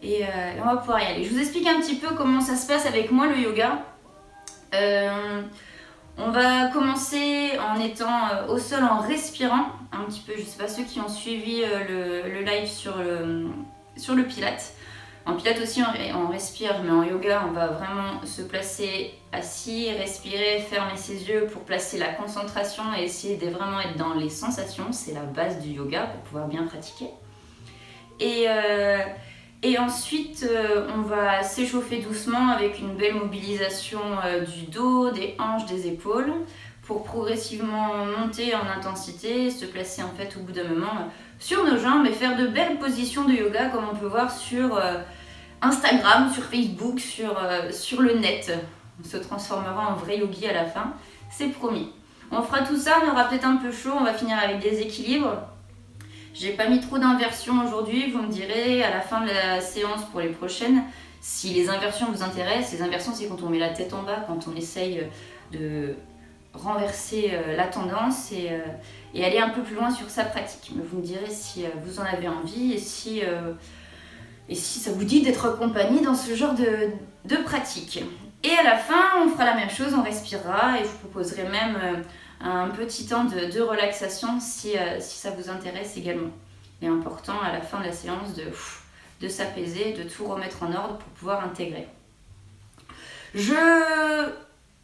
et on va pouvoir y aller. Je vous explique un petit peu comment ça se passe avec moi le yoga. On va commencer en étant au sol, en respirant un petit peu. Je ne sais pas ceux qui ont suivi le live sur le Pilates. En Pilates aussi on respire, mais en yoga on va vraiment se placer assis, respirer, fermer ses yeux pour placer la concentration et essayer de vraiment être dans les sensations. C'est la base du yoga pour pouvoir bien pratiquer. Et ensuite, on va s'échauffer doucement avec une belle mobilisation du dos, des hanches, des épaules pour progressivement monter en intensité, se placer en fait au bout d'un moment sur nos jambes et faire de belles positions de yoga comme on peut voir sur Instagram, sur Facebook, sur le net. On se transformera en vrai yogi à la fin, c'est promis. On fera tout ça, on aura peut-être un peu chaud, on va finir avec des équilibres. J'ai pas mis trop d'inversions aujourd'hui, vous me direz à la fin de la séance pour les prochaines si les inversions vous intéressent. Les inversions, c'est quand on met la tête en bas, quand on essaye de renverser la tendance et aller un peu plus loin sur sa pratique. Mais vous me direz si vous en avez envie et si ça vous dit d'être accompagné dans ce genre de pratique. Et à la fin, on fera la même chose, on respirera et je vous proposerai même un petit temps de relaxation si ça vous intéresse également. Il est important à la fin de la séance de s'apaiser, de tout remettre en ordre pour pouvoir intégrer. Je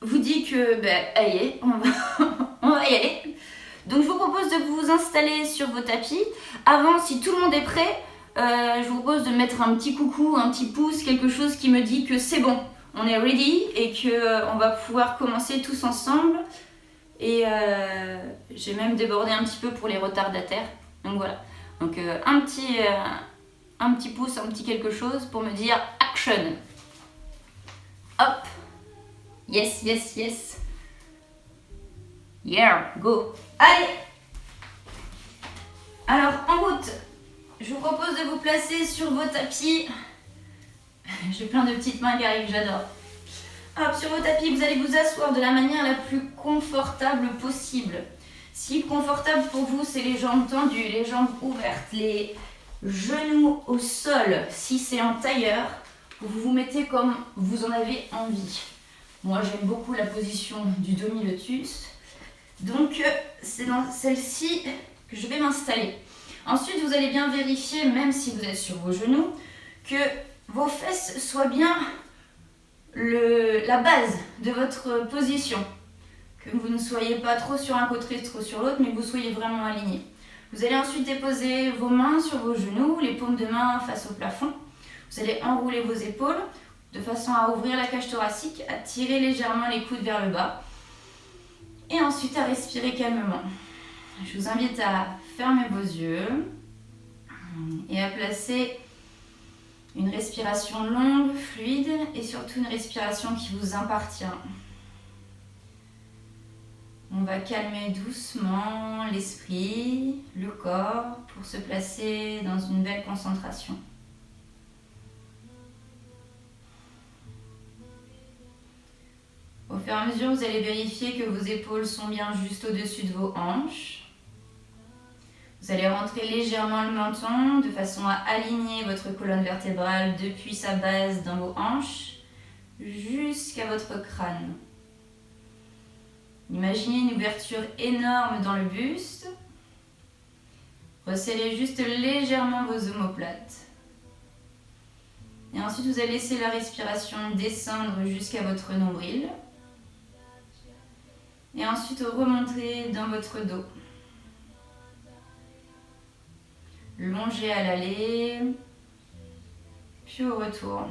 vous dis que, allez, on va y aller. Donc je vous propose de vous installer sur vos tapis. Avant, si tout le monde est prêt, je vous propose de mettre un petit coucou, un petit pouce, quelque chose qui me dit que c'est bon, on est ready et qu'on va pouvoir commencer tous ensemble. Et j'ai même débordé un petit peu pour les retardataires. Donc voilà. Donc un petit pouce, un petit quelque chose pour me dire action. Hop. Yes, yes, yes. Yeah, go. Allez. Alors en route. Je vous propose de vous placer sur vos tapis. J'ai plein de petites mains qui arrivent, j'adore. Hop, sur vos tapis, vous allez vous asseoir de la manière la plus confortable possible. Si confortable pour vous, c'est les jambes tendues, les jambes ouvertes, les genoux au sol. Si c'est en tailleur, vous vous mettez comme vous en avez envie. Moi, j'aime beaucoup la position du demi-lotus. Donc, c'est dans celle-ci que je vais m'installer. Ensuite, vous allez bien vérifier, même si vous êtes sur vos genoux, que vos fesses soient bien la base de votre position. Que vous ne soyez pas trop sur un côté, trop sur l'autre, mais que vous soyez vraiment aligné. Vous allez ensuite déposer vos mains sur vos genoux, les paumes de main face au plafond. Vous allez enrouler vos épaules de façon à ouvrir la cage thoracique, à tirer légèrement les coudes vers le bas. Et ensuite à respirer calmement. Je vous invite à fermer vos yeux et à placer une respiration longue, fluide et surtout une respiration qui vous appartient. On va calmer doucement l'esprit, le corps pour se placer dans une belle concentration. Au fur et à mesure, vous allez vérifier que vos épaules sont bien juste au-dessus de vos hanches. Vous allez rentrer légèrement le menton de façon à aligner votre colonne vertébrale depuis sa base dans vos hanches jusqu'à votre crâne. Imaginez une ouverture énorme dans le buste. Resserrez juste légèrement vos omoplates. Et ensuite, vous allez laisser la respiration descendre jusqu'à votre nombril. Et ensuite, remonter dans votre dos. Longez à l'aller, puis au retour.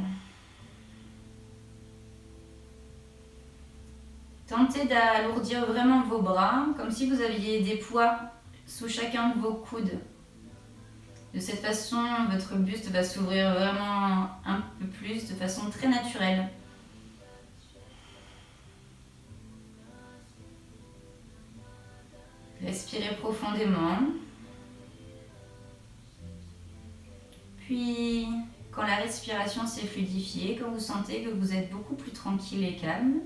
Tentez d'alourdir vraiment vos bras, comme si vous aviez des poids sous chacun de vos coudes. De cette façon, votre buste va s'ouvrir vraiment un peu plus, de façon très naturelle. Respirez profondément. Puis, quand la respiration s'est fluidifiée, quand vous sentez que vous êtes beaucoup plus tranquille et calme,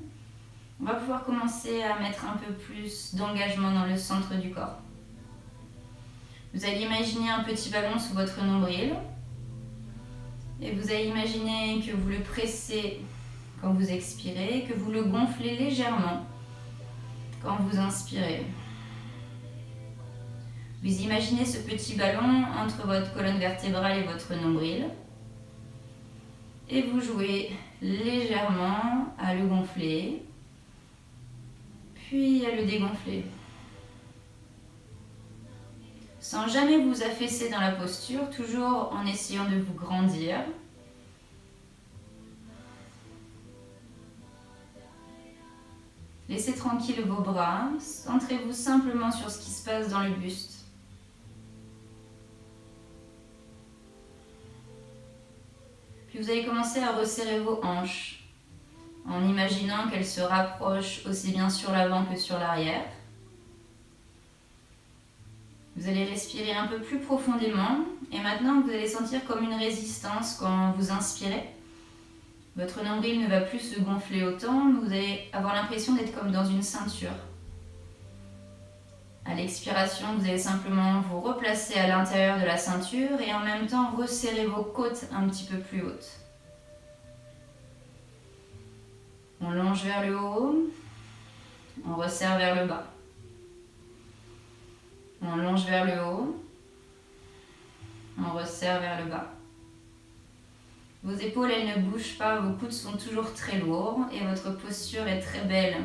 on va pouvoir commencer à mettre un peu plus d'engagement dans le centre du corps. Vous allez imaginer un petit ballon sous votre nombril Et vous allez imaginer que vous le pressez quand vous expirez, que vous le gonflez légèrement quand vous inspirez. Vous imaginez ce petit ballon entre votre colonne vertébrale et votre nombril. Et vous jouez légèrement à le gonfler, puis à le dégonfler. Sans jamais vous affaisser dans la posture, toujours en essayant de vous grandir. Laissez tranquille vos bras, centrez-vous simplement sur ce qui se passe dans le buste. Puis vous allez commencer à resserrer vos hanches, en imaginant qu'elles se rapprochent aussi bien sur l'avant que sur l'arrière. Vous allez respirer un peu plus profondément et maintenant vous allez sentir comme une résistance quand vous inspirez. Votre nombril ne va plus se gonfler autant, mais vous allez avoir l'impression d'être comme dans une ceinture. À l'expiration, vous allez simplement vous replacer à l'intérieur de la ceinture et en même temps resserrer vos côtes un petit peu plus hautes. On longe vers le haut, on resserre vers le bas. On longe vers le haut, on resserre vers le bas. Vos épaules, elles ne bougent pas, vos coudes sont toujours très lourds et votre posture est très belle.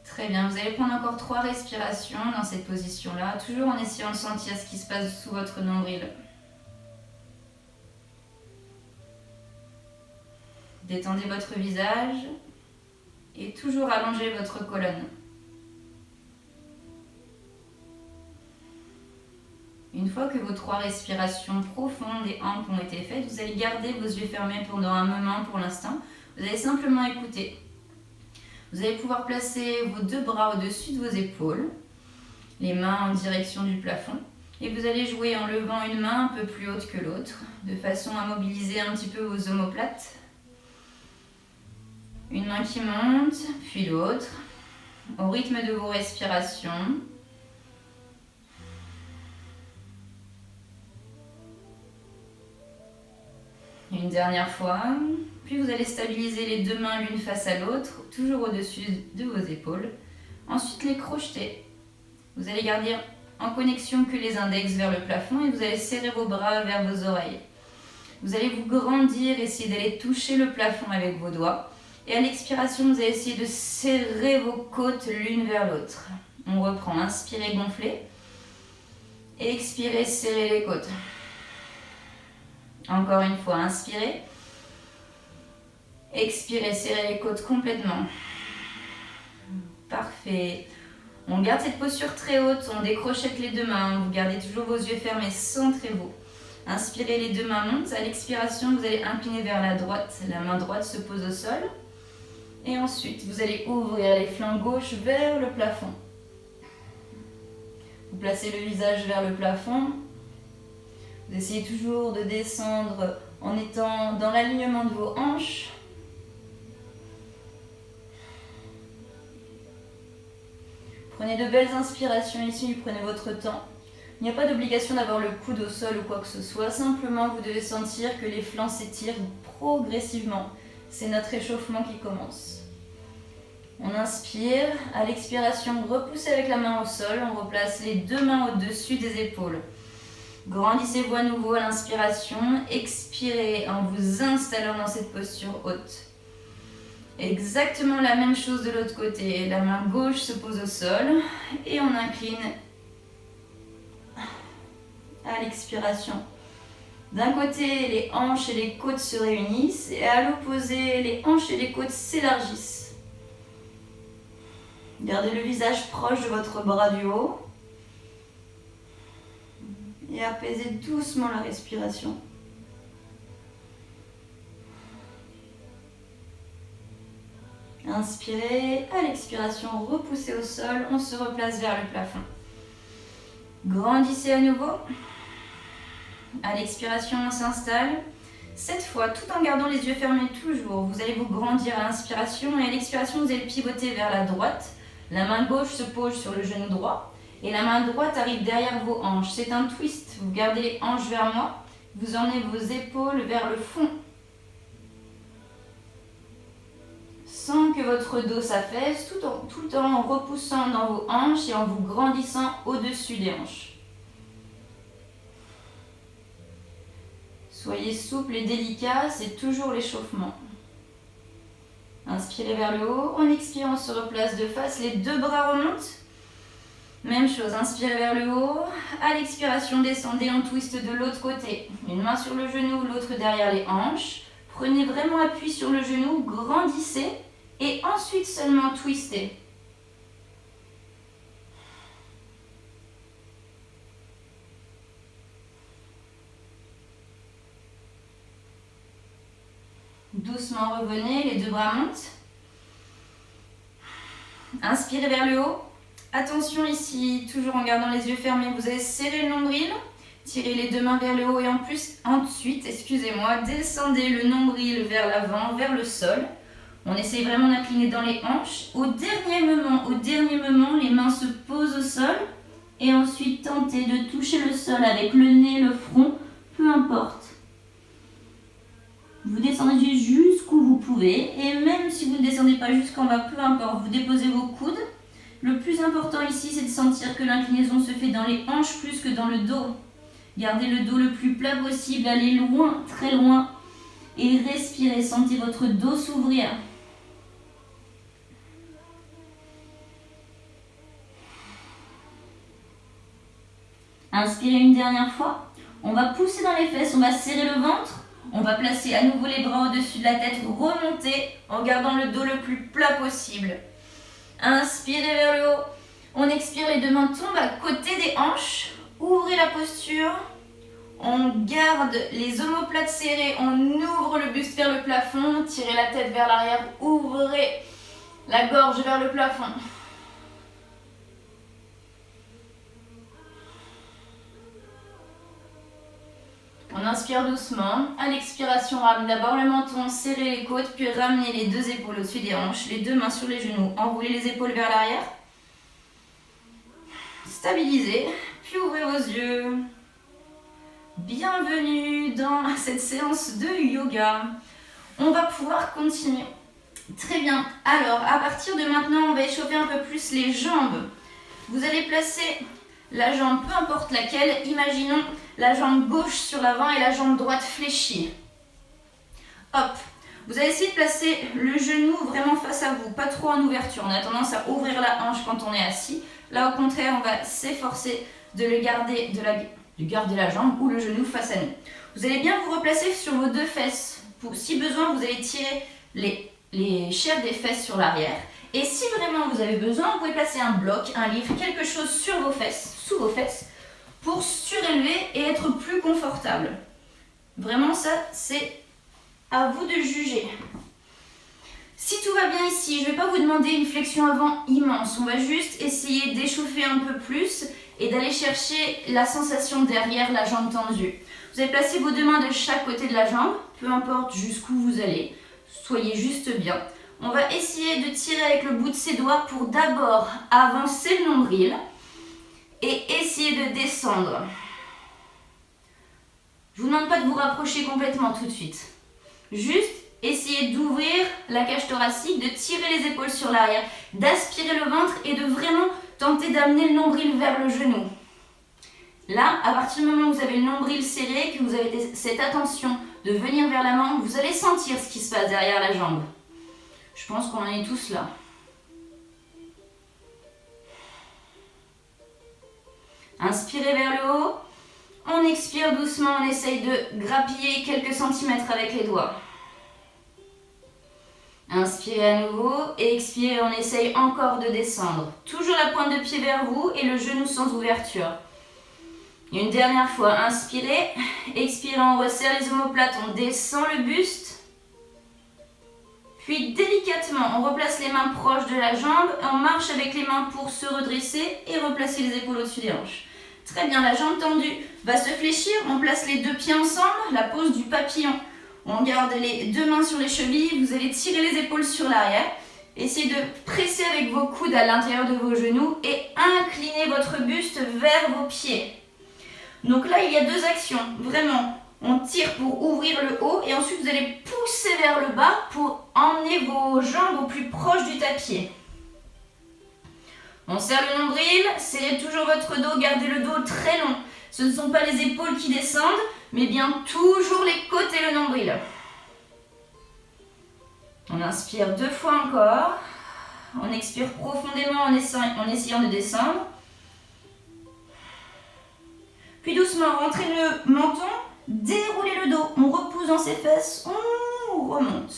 Très bien, vous allez prendre encore 3 respirations dans cette position-là, toujours en essayant de sentir ce qui se passe sous votre nombril. Détendez votre visage et toujours allongez votre colonne. Une fois que vos 3 respirations profondes et amples ont été faites, vous allez garder vos yeux fermés pendant un moment pour l'instant. Vous allez simplement écouter. Vous allez pouvoir placer vos 2 bras au-dessus de vos épaules, les mains en direction du plafond. Et vous allez jouer en levant une main un peu plus haute que l'autre, de façon à mobiliser un petit peu vos omoplates. Une main qui monte, puis l'autre, au rythme de vos respirations. Une dernière fois, puis vous allez stabiliser les 2 mains l'une face à l'autre, toujours au-dessus de vos épaules. Ensuite, les crocheter. Vous allez garder en connexion que les index vers le plafond et vous allez serrer vos bras vers vos oreilles. Vous allez vous grandir, essayer d'aller toucher le plafond avec vos doigts. Et à l'expiration, vous allez essayer de serrer vos côtes l'une vers l'autre. On reprend, inspirez, gonflez. Et expirez, serrez les côtes. Encore une fois, inspirez. Expirez, serrez les côtes complètement. Parfait. On garde cette posture très haute, on décrochette les 2 mains, vous gardez toujours vos yeux fermés, centrez-vous. Inspirez, les 2 mains montent. À l'expiration, vous allez incliner vers la droite. La main droite se pose au sol. Et ensuite, vous allez ouvrir les flancs gauche vers le plafond. Vous placez le visage vers le plafond. Vous essayez toujours de descendre en étant dans l'alignement de vos hanches. Prenez de belles inspirations ici, prenez votre temps. Il n'y a pas d'obligation d'avoir le coude au sol ou quoi que ce soit. Simplement, vous devez sentir que les flancs s'étirent progressivement. C'est notre échauffement qui commence. On inspire. À l'expiration, repoussez avec la main au sol. On replace les 2 mains au-dessus des épaules. Grandissez-vous à nouveau à l'inspiration. Expirez en vous installant dans cette posture haute. Exactement la même chose de l'autre côté. La main gauche se pose au sol et on incline à l'expiration. D'un côté, les hanches et les côtes se réunissent et à l'opposé, les hanches et les côtes s'élargissent. Gardez le visage proche de votre bras du haut et apaisez doucement la respiration. Inspirez, à l'expiration, repoussez au sol, on se replace vers le plafond. Grandissez à nouveau. À l'expiration, on s'installe. Cette fois, tout en gardant les yeux fermés toujours, vous allez vous grandir à l'inspiration et à l'expiration, vous allez pivoter vers la droite. La main gauche se pose sur le genou droit Et la main droite arrive derrière vos hanches. C'est un twist. Vous gardez les hanches vers moi. Vous emmenez vos épaules vers le fond. Sans que votre dos s'affaisse, tout en repoussant dans vos hanches et en vous grandissant au-dessus des hanches. Soyez souple et délicat, c'est toujours l'échauffement. Inspirez vers le haut. En expirant, on se replace de face. Les deux bras remontent. Même chose, inspirez vers le haut. À l'expiration, descendez en twist de l'autre côté. Une main sur le genou, l'autre derrière les hanches. Prenez vraiment appui sur le genou, grandissez et ensuite seulement twistez. Doucement revenez, les deux bras montent. Inspirez vers le haut. Attention ici, toujours en gardant les yeux fermés, vous allez serrer le nombril. Tirez les deux mains vers le haut et ensuite, descendez le nombril vers l'avant, vers le sol. On essaye vraiment d'incliner dans les hanches. Au dernier moment, les mains se posent au sol. Et ensuite, tentez de toucher le sol avec le nez, le front, peu importe. Vous descendez jusqu'où vous pouvez. Et même si vous ne descendez pas jusqu'en bas, peu importe, vous déposez vos coudes. Le plus important ici, c'est de sentir que l'inclinaison se fait dans les hanches plus que dans le dos. Gardez le dos le plus plat possible, allez loin, très loin. Et respirez, sentez votre dos s'ouvrir. Inspirez une dernière fois. On va pousser dans les fesses, on va serrer le ventre. On va placer à nouveau les bras au-dessus de la tête, remonter en gardant le dos le plus plat possible. Inspirez vers le haut. On expire, les deux mains tombent à côté des hanches. Ouvrez la posture. On garde les omoplates serrées. On ouvre le buste vers le plafond. Tirez la tête vers l'arrière. Ouvrez la gorge vers le plafond. On inspire doucement. À l'expiration, ramenez d'abord le menton, serrez les côtes, puis ramenez les deux épaules au-dessus des hanches, les deux mains sur les genoux. Enroulez les épaules vers l'arrière. Stabilisez, puis ouvrez vos yeux. Bienvenue dans cette séance de yoga. On va pouvoir continuer. Très bien. Alors, à partir de maintenant, on va échauffer un peu plus les jambes. Vous allez placer la jambe, peu importe laquelle, imaginons la jambe gauche sur l'avant et la jambe droite fléchie. Hop, vous allez essayer de placer le genou vraiment face à vous, pas trop en ouverture. On a tendance à ouvrir la hanche quand on est assis. Là, au contraire, on va s'efforcer de garder la jambe ou le genou face à nous. Vous allez bien vous replacer sur vos deux fesses. Si besoin, vous allez tirer les chairs des fesses sur l'arrière. Et si vraiment vous avez besoin, vous pouvez placer un bloc, un livre, quelque chose sur vos fesses, sous vos fesses, pour surélever et être plus confortable. Vraiment, ça, c'est à vous de juger. Si tout va bien ici, je ne vais pas vous demander une flexion avant immense. On va juste essayer d'échauffer un peu plus et d'aller chercher la sensation derrière la jambe tendue. Vous allez placer vos deux mains de chaque côté de la jambe, peu importe jusqu'où vous allez. Soyez juste bien. On va essayer de tirer avec le bout de ses doigts pour d'abord avancer le nombril et essayer de descendre. Je ne vous demande pas de vous rapprocher complètement tout de suite. Juste essayez d'ouvrir la cage thoracique, de tirer les épaules sur l'arrière, d'aspirer le ventre et de vraiment tenter d'amener le nombril vers le genou. Là, à partir du moment où vous avez le nombril serré, que vous avez cette attention de venir vers la main, vous allez sentir ce qui se passe derrière la jambe. Je pense qu'on en est tous là. Inspirez vers le haut. On expire doucement, on essaye de grappiller quelques centimètres avec les doigts. Inspirez à nouveau et expirez, on essaye encore de descendre. Toujours la pointe de pied vers vous et le genou sans ouverture. Une dernière fois, inspirez, expirez, on resserre les omoplates, on descend le buste. Puis délicatement, on replace les mains proches de la jambe, on marche avec les mains pour se redresser et replacer les épaules au-dessus des hanches. Très bien, la jambe tendue va se fléchir, on place les deux pieds ensemble, la pose du papillon. On garde les deux mains sur les chevilles, vous allez tirer les épaules sur l'arrière Essayez de presser avec vos coudes à l'intérieur de vos genoux et inclinez votre buste vers vos pieds. Donc là, il y a deux actions. Vraiment, on tire pour ouvrir le haut et ensuite vous allez pousser vers le bas pour emmener vos jambes au plus proche du tapis. On serre le nombril, serrez toujours votre dos, gardez le dos très long. Ce ne sont pas les épaules qui descendent, mais bien toujours les côtes et le nombril. On inspire 2 fois encore. On expire profondément en essayant de descendre. Puis doucement, rentrez le menton, déroulez le dos. On repousse dans ses fesses, on remonte.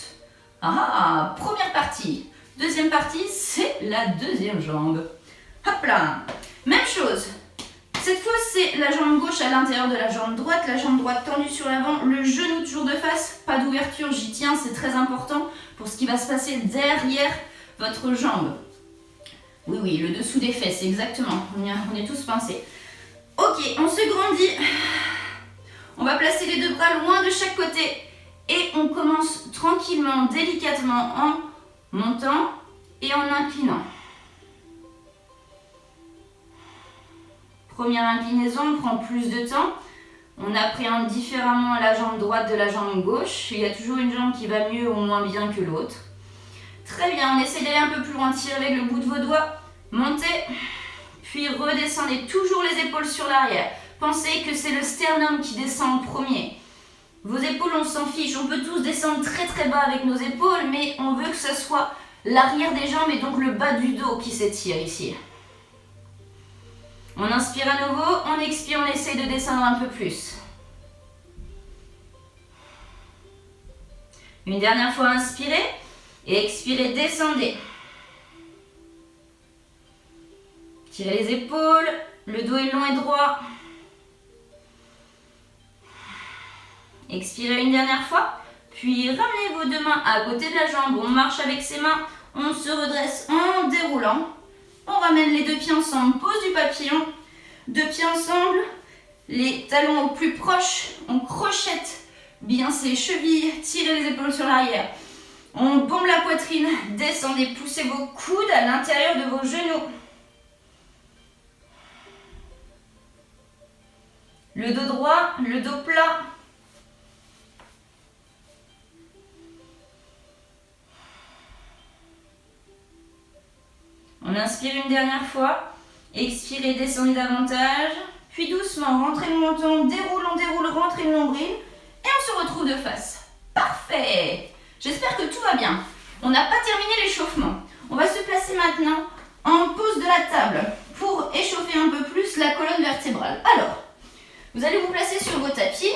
Ah, première partie. Deuxième partie, c'est la deuxième jambe. Hop là. Même chose. Cette fois, c'est la jambe gauche à l'intérieur de la jambe droite tendue sur l'avant, le genou toujours de face, pas d'ouverture, j'y tiens, c'est très important pour ce qui va se passer derrière votre jambe. Oui, le dessous des fesses, exactement, on est tous pincés. Ok, on se grandit, on va placer les 2 bras loin de chaque côté et on commence tranquillement, délicatement en montant et en inclinant. Première inclinaison prend plus de temps. On appréhende différemment la jambe droite de la jambe gauche. Il y a toujours une jambe qui va mieux ou moins bien que l'autre. Très bien, on essaie d'aller un peu plus loin. Tirez avec le bout de vos doigts. Montez, puis redescendez toujours les épaules sur l'arrière. Pensez que c'est le sternum qui descend en premier. Vos épaules, on s'en fiche. On peut tous descendre très très bas avec nos épaules, mais on veut que ce soit l'arrière des jambes et donc le bas du dos qui s'étire ici. On inspire à nouveau, on expire, on essaye de descendre un peu plus. Une dernière fois, inspirez et expirez, descendez. Tirez les épaules, le dos est long et droit. Expirez une dernière fois, puis ramenez vos 2 mains à côté de la jambe. On marche avec ses mains, on se redresse en déroulant. On ramène les 2 pieds ensemble, pose du papillon, 2 pieds ensemble, les talons au plus proche, on crochette bien ses chevilles, tirez les épaules sur l'arrière. On bombe la poitrine, descendez, poussez vos coudes à l'intérieur de vos genoux. Le dos droit, le dos plat. On inspire une dernière fois, expirez, descendez davantage, puis doucement, rentrez le menton, on déroule, rentrez le nombril, et on se retrouve de face. Parfait! J'espère que tout va bien. On n'a pas terminé l'échauffement. On va se placer maintenant en pose de la table pour échauffer un peu plus la colonne vertébrale. Alors, vous allez vous placer sur vos tapis,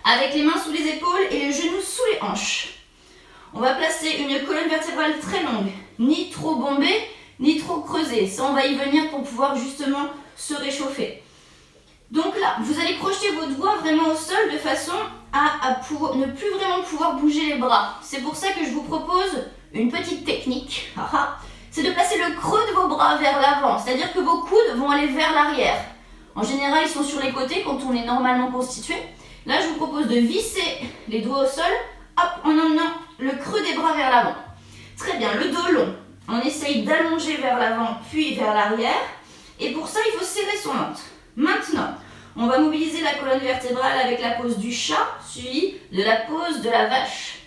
avec les mains sous les épaules et les genoux sous les hanches. On va placer une colonne vertébrale très longue, ni trop bombée, ni trop creusée. Ça, on va y venir pour pouvoir justement se réchauffer. Donc là, vous allez crocheter vos doigts vraiment au sol de façon à ne plus vraiment pouvoir bouger les bras. C'est pour ça que je vous propose une petite technique. C'est de placer le creux de vos bras vers l'avant, c'est-à-dire que vos coudes vont aller vers l'arrière. En général, ils sont sur les côtés quand on est normalement constitué. Là, je vous propose de visser les doigts au sol, hop, en emmenant le creux des bras vers l'avant. Très bien, le dos long. On essaye d'allonger vers l'avant, puis vers l'arrière. Et pour ça, il faut serrer son ventre. Maintenant, on va mobiliser la colonne vertébrale avec la pose du chat, suivie de la pose de la vache.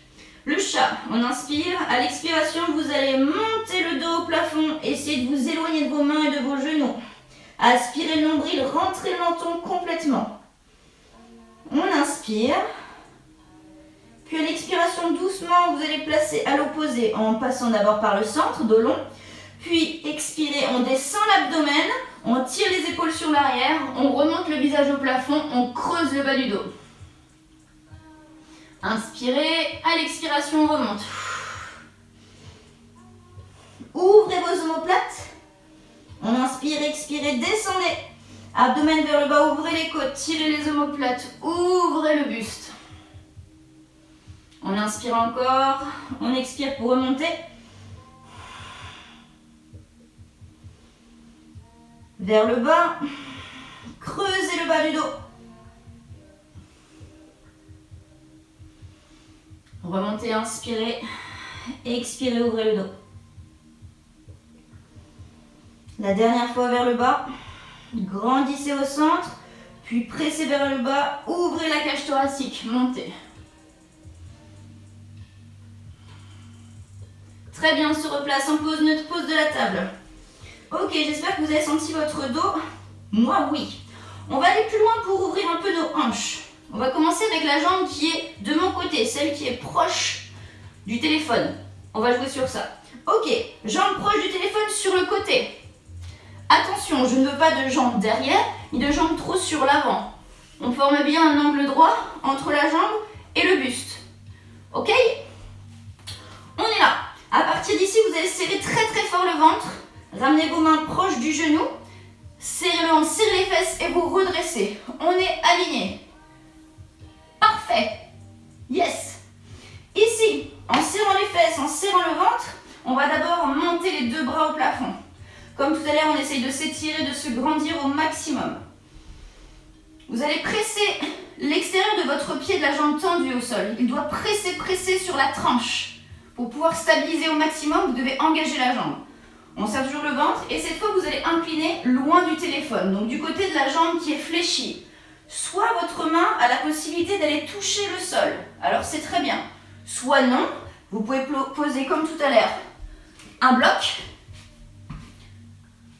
Le chat, on inspire. À l'expiration, vous allez monter le dos au plafond. Essayez de vous éloigner de vos mains et de vos genoux. Aspirez le nombril, rentrez le menton complètement. On inspire. Puis à l'expiration, doucement, vous allez placer à l'opposé en passant d'abord par le centre, dos long. Puis expirez, on descend l'abdomen, on tire les épaules sur l'arrière, on remonte le visage au plafond, on creuse le bas du dos. Inspirez, à l'expiration, on remonte. Ouvrez vos omoplates. On inspire, expirez, descendez. Abdomen vers le bas, ouvrez les côtes, tirez les omoplates, ouvrez le buste. On inspire encore, on expire pour remonter. Vers le bas, creusez le bas du dos. Remontez, inspirez. Expirez, ouvrez le dos. La dernière fois vers le bas. Grandissez au centre, puis pressez vers le bas. Ouvrez la cage thoracique, montez. Très bien, on se replace en pose neutre, pose de la table. Ok, j'espère que vous avez senti votre dos. Moi, oui. On va aller plus loin pour ouvrir un peu nos hanches. On va commencer avec la jambe qui est de mon côté, celle qui est proche du téléphone. On va jouer sur ça. Ok, jambe proche du téléphone sur le côté. Attention, je ne veux pas de jambes derrière, ni de jambes trop sur l'avant. On forme bien un angle droit entre la jambe et le buste. Ok? On est là. À partir d'ici, vous allez serrer très très fort le ventre. Ramenez vos mains proches du genou. Serrez le ventre, serrez les fesses et vous redressez. On est aligné. Parfait. Yes. Ici, en serrant les fesses, en serrant le ventre, on va d'abord monter les deux bras au plafond. Comme tout à l'heure, on essaye de s'étirer, de se grandir au maximum. Vous allez presser l'extérieur de votre pied de la jambe tendue au sol. Il doit presser sur la tranche. Pour pouvoir stabiliser au maximum, vous devez engager la jambe. On serre toujours le ventre et cette fois, vous allez incliner loin du téléphone. Donc du côté de la jambe qui est fléchie. Soit votre main a la possibilité d'aller toucher le sol. Alors c'est très bien. Soit non. Vous pouvez poser comme tout à l'heure un bloc.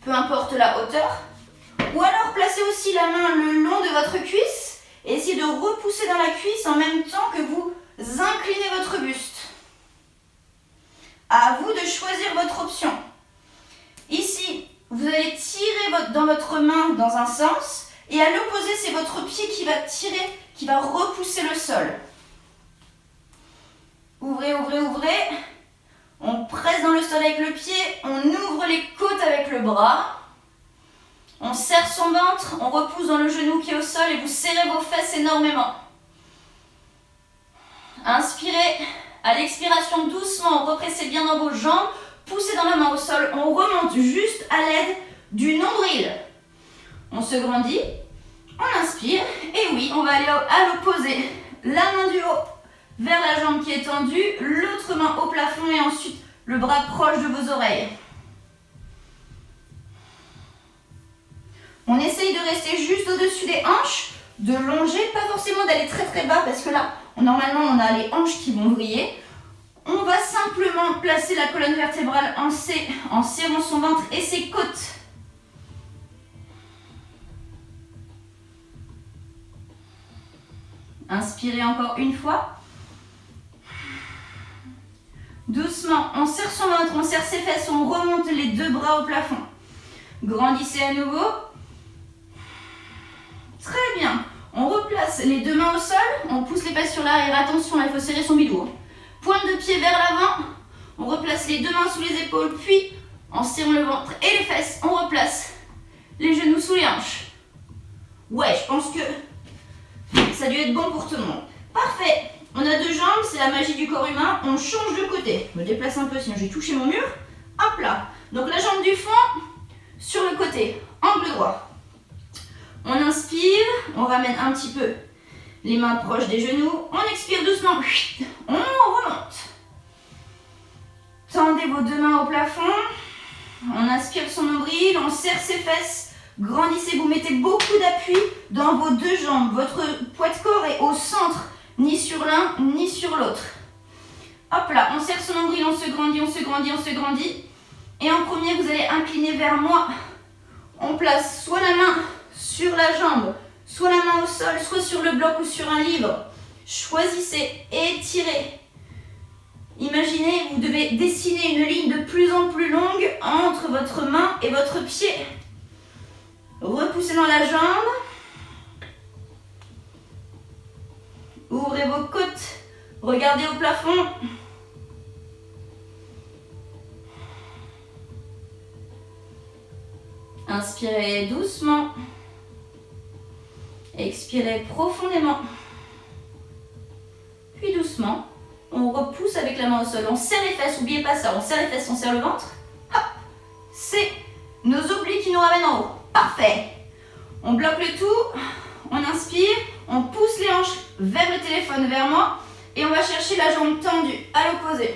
Peu importe la hauteur. Ou alors placez aussi la main le long de votre cuisse et essayez de repousser dans la cuisse en même temps que vous inclinez votre buste. À vous de choisir votre option. Ici, vous allez tirer dans votre main dans un sens et à l'opposé, c'est votre pied qui va tirer, qui va repousser le sol. Ouvrez, ouvrez, ouvrez. On presse dans le sol avec le pied, on ouvre les côtes avec le bras. On serre son ventre, on repousse dans le genou qui est au sol et vous serrez vos fesses énormément. Inspirez. À l'expiration, doucement, repressez bien dans vos jambes, poussez dans la main au sol, on remonte juste à l'aide du nombril. On se grandit, on inspire, et oui, on va aller à l'opposé. La main du haut vers la jambe qui est tendue, l'autre main au plafond et ensuite le bras proche de vos oreilles. On essaye de rester juste au-dessus des hanches, de longer, pas forcément d'aller très très bas parce que là, normalement, on a les hanches qui vont vriller. On va simplement placer la colonne vertébrale en serrant son ventre et ses côtes. Inspirez encore une fois. Doucement, on serre son ventre, on serre ses fesses, on remonte les deux bras au plafond. Grandissez à nouveau. Très bien. On replace les deux mains au sol, on pousse les fesses sur l'arrière. Attention, là, il faut serrer son bidou. Pointe de pied vers l'avant. On replace les deux mains sous les épaules, puis en serrant le ventre et les fesses, on replace les genoux sous les hanches. Ouais, je pense que ça a dû être bon pour tout le monde. Parfait. On a deux jambes, c'est la magie du corps humain. On change de côté. Je me déplace un peu, sinon j'ai touché mon mur. Hop là. Donc la jambe du fond sur le côté, angle droit. On inspire, on ramène un petit peu les mains proches des genoux. On expire doucement, on remonte. Tendez vos deux mains au plafond. On inspire son nombril, on serre ses fesses. Grandissez, vous mettez beaucoup d'appui dans vos deux jambes. Votre poids de corps est au centre, ni sur l'un, ni sur l'autre. Hop là, on serre son nombril, on se grandit, on se grandit, on se grandit. Et en premier, vous allez incliner vers moi. On place soit la main sur la jambe, soit la main au sol, soit sur le bloc ou sur un livre. Choisissez, étirez. Imaginez, vous devez dessiner une ligne de plus en plus longue entre votre main et votre pied. Repoussez dans la jambe. Ouvrez vos côtes. Regardez au plafond. Inspirez doucement. Expirez profondément. Puis doucement, on repousse avec la main au sol. On serre les fesses, n'oubliez pas ça. On serre les fesses, on serre le ventre. Hop. C'est nos obliques qui nous ramènent en haut. Parfait. On bloque le tout. On inspire. On pousse les hanches vers le téléphone, vers moi. Et on va chercher la jambe tendue à l'opposé.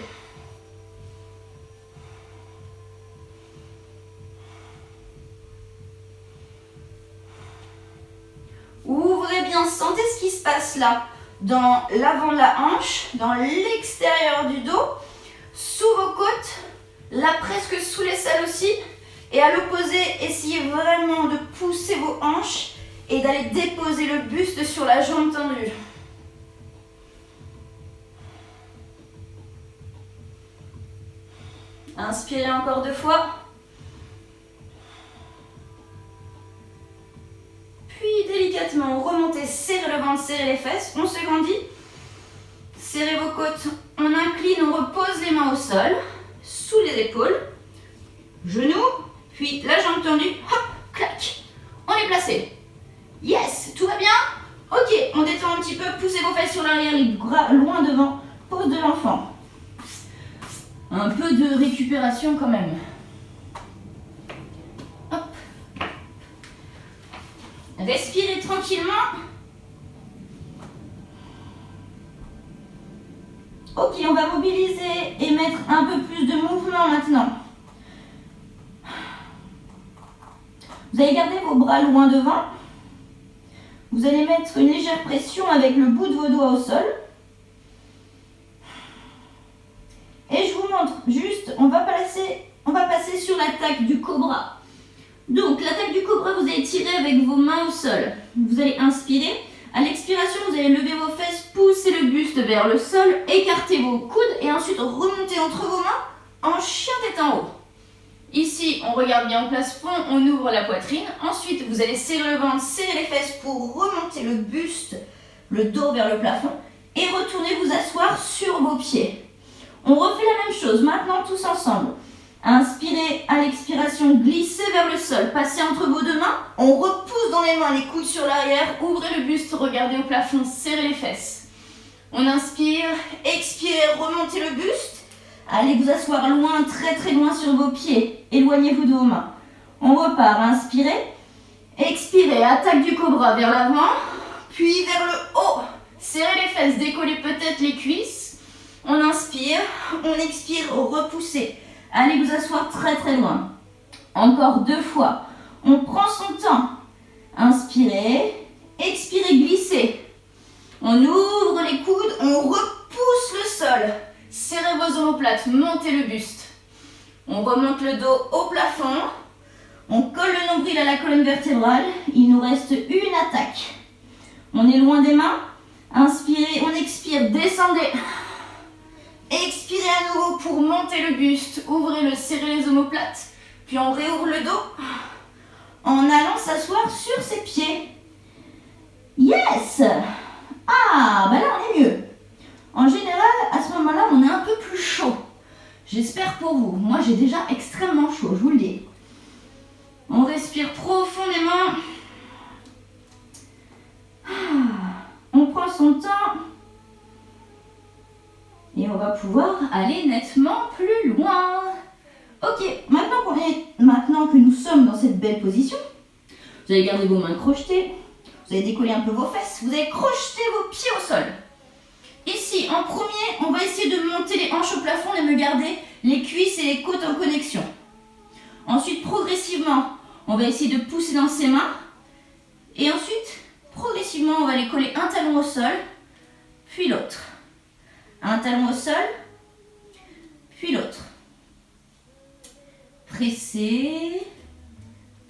bien, sentez ce qui se passe là, dans l'avant de la hanche, dans l'extérieur du dos, sous vos côtes, là presque sous l'aisselle aussi. Et à l'opposé, essayez vraiment de pousser vos hanches et d'aller déposer le buste sur la jambe tendue. Inspirez encore 2 fois. Puis délicatement, remontez, serrez le ventre, serrez les fesses. On se grandit. Serrez vos côtes. On incline, on repose les mains au sol, sous les épaules. Genoux, puis la jambe tendue. Hop, clac. On est placé. Yes, tout va bien? Ok, on détend un petit peu. Poussez vos fesses sur l'arrière, les bras loin devant. Pose de l'enfant. Un peu de récupération quand même. Hop. Respirez tranquillement. Ok, on va mobiliser et mettre un peu plus de mouvement maintenant. Vous allez garder vos bras loin devant. Vous allez mettre une légère pression avec le bout de vos doigts au sol. Et je vous montre juste, on va passer sur l'attaque du cobra. Donc l'attaque du cobra, vous allez tirer avec vos mains au sol. Vous allez inspirer. À l'expiration, vous allez lever vos fesses, pousser le buste vers le sol, écarter vos coudes et ensuite remonter entre vos mains en chien tête en haut. Ici, on regarde bien en place fond, on ouvre la poitrine. Ensuite, vous allez serrer le ventre, serrer les fesses pour remonter le buste, le dos vers le plafond et retourner vous asseoir sur vos pieds. On refait la même chose, maintenant tous ensemble. Inspirez, à l'expiration, glissez vers le sol, passez entre vos 2 mains. On repousse dans les mains, les coudes sur l'arrière, ouvrez le buste, regardez au plafond, serrez les fesses. On inspire, expirez, remontez le buste. Allez vous asseoir loin, très très loin sur vos pieds. Éloignez-vous de vos mains. On repart, inspirez, expirez, attaque du cobra vers l'avant, puis vers le haut. Serrez les fesses, décollez peut-être les cuisses. On inspire, on expire, repoussez. Allez vous asseoir très très loin. Encore 2 fois. On prend son temps. Inspirez, expirez, glissez. On ouvre les coudes, on repousse le sol. Serrez vos omoplates, montez le buste. On remonte le dos au plafond. On colle le nombril à la colonne vertébrale. Il nous reste une attaque. On est loin des mains. Inspirez, on expire, descendez. Expirez à nouveau pour monter le buste, ouvrez-le, serrez les omoplates, puis on réouvre le dos en allant s'asseoir sur ses pieds. Yes! Ah, bah là on est mieux. En général, à ce moment-là, on est un peu plus chaud. J'espère pour vous. Moi, j'ai déjà extrêmement chaud, je vous le dis. On respire profondément. On prend son temps. Et on va pouvoir aller nettement plus loin. Ok, maintenant que nous sommes dans cette belle position, vous allez garder vos mains crochetées, vous allez décoller un peu vos fesses, vous allez crocheter vos pieds au sol. Ici, en premier, on va essayer de monter les hanches au plafond et de garder les cuisses et les côtes en connexion. Ensuite, progressivement, on va essayer de pousser dans ses mains. Et ensuite, progressivement, on va les coller un talon au sol, puis l'autre. Un talon au sol, puis l'autre. Pressez,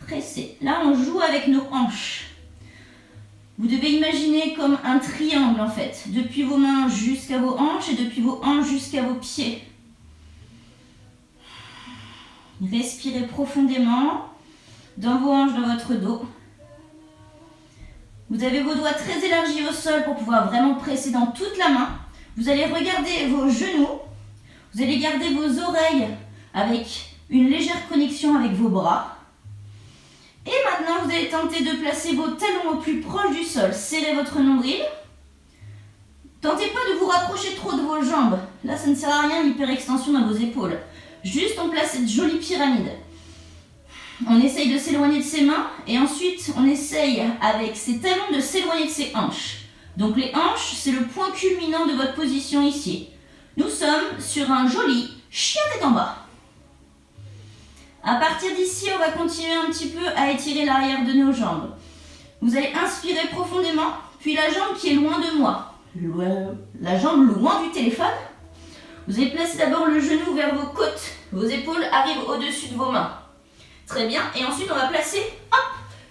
pressez. Là, on joue avec nos hanches. Vous devez imaginer comme un triangle en fait, depuis vos mains jusqu'à vos hanches et depuis vos hanches jusqu'à vos pieds. Respirez profondément dans vos hanches, dans votre dos. Vous avez vos doigts très élargis au sol pour pouvoir vraiment presser dans toute la main. Vous allez regarder vos genoux, vous allez garder vos oreilles avec une légère connexion avec vos bras. Et maintenant, vous allez tenter de placer vos talons au plus proche du sol. Serrez votre nombril. Tentez pas de vous rapprocher trop de vos jambes. Là, ça ne sert à rien l'hyperextension dans vos épaules. Juste, on place cette jolie pyramide. On essaye de s'éloigner de ses mains et ensuite, on essaye avec ses talons de s'éloigner de ses hanches. Donc les hanches, c'est le point culminant de votre position ici. Nous sommes sur un joli chien tête en bas. À partir d'ici, on va continuer un petit peu à étirer l'arrière de nos jambes. Vous allez inspirer profondément, puis la jambe qui est loin de moi. La jambe loin du téléphone. Vous allez placer d'abord le genou vers vos côtes. Vos épaules arrivent au-dessus de vos mains. Très bien. Et ensuite, on va placer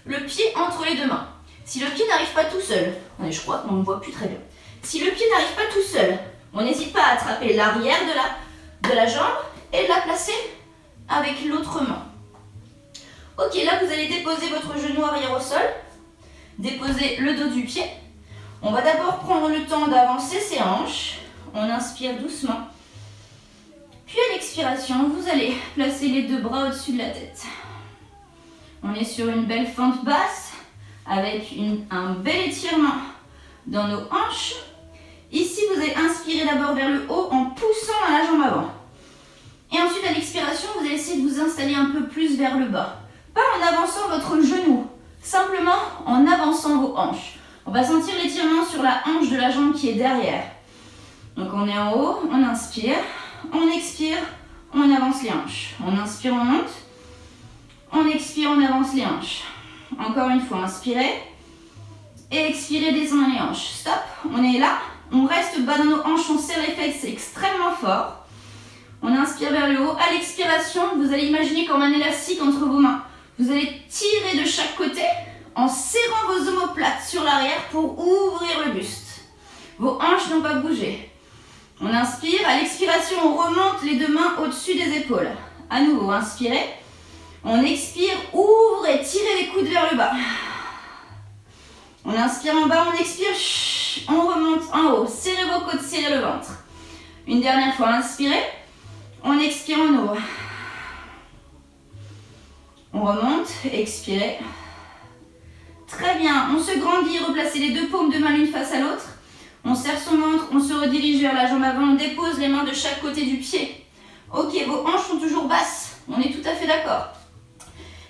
le pied entre les deux mains. Si le pied n'arrive pas tout seul, je crois qu'on ne voit plus très bien. Si le pied n'arrive pas tout seul, on n'hésite pas à attraper l'arrière de la jambe et de la placer avec l'autre main. Ok, là vous allez déposer votre genou arrière au sol, déposer le dos du pied. On va d'abord prendre le temps d'avancer ses hanches. On inspire doucement. Puis à l'expiration, vous allez placer les deux bras au-dessus de la tête. On est sur une belle fente basse avec un bel étirement dans nos hanches. Ici, vous allez inspirer d'abord vers le haut en poussant à la jambe avant. Et ensuite, à l'expiration, vous allez essayer de vous installer un peu plus vers le bas. Pas en avançant votre genou, simplement en avançant vos hanches. On va sentir l'étirement sur la hanche de la jambe qui est derrière. Donc on est en haut, on inspire, on expire, on avance les hanches. On inspire, on monte, on expire, on avance les hanches. Encore une fois, inspirez et expirez, descendez les hanches. Stop, on est là, on reste bas dans nos hanches, on serre les fesses extrêmement fort. On inspire vers le haut. À l'expiration, vous allez imaginer comme un élastique entre vos mains. Vous allez tirer de chaque côté en serrant vos omoplates sur l'arrière pour ouvrir le buste. Vos hanches n'ont pas bougé. On inspire. À l'expiration, on remonte les deux mains au-dessus des épaules. À nouveau, inspirez. On expire, ouvrez, tirez les coudes vers le bas. On inspire en bas, on expire. On remonte en haut. Serrez vos côtes, serrez le ventre. Une dernière fois, inspirez. On expire, on ouvre. On remonte, expirez. Très bien, on se grandit, replacez les deux paumes de main l'une face à l'autre. On serre son ventre, on se redirige vers la jambe avant, on dépose les mains de chaque côté du pied. Ok, vos hanches sont toujours basses, on est tout à fait d'accord.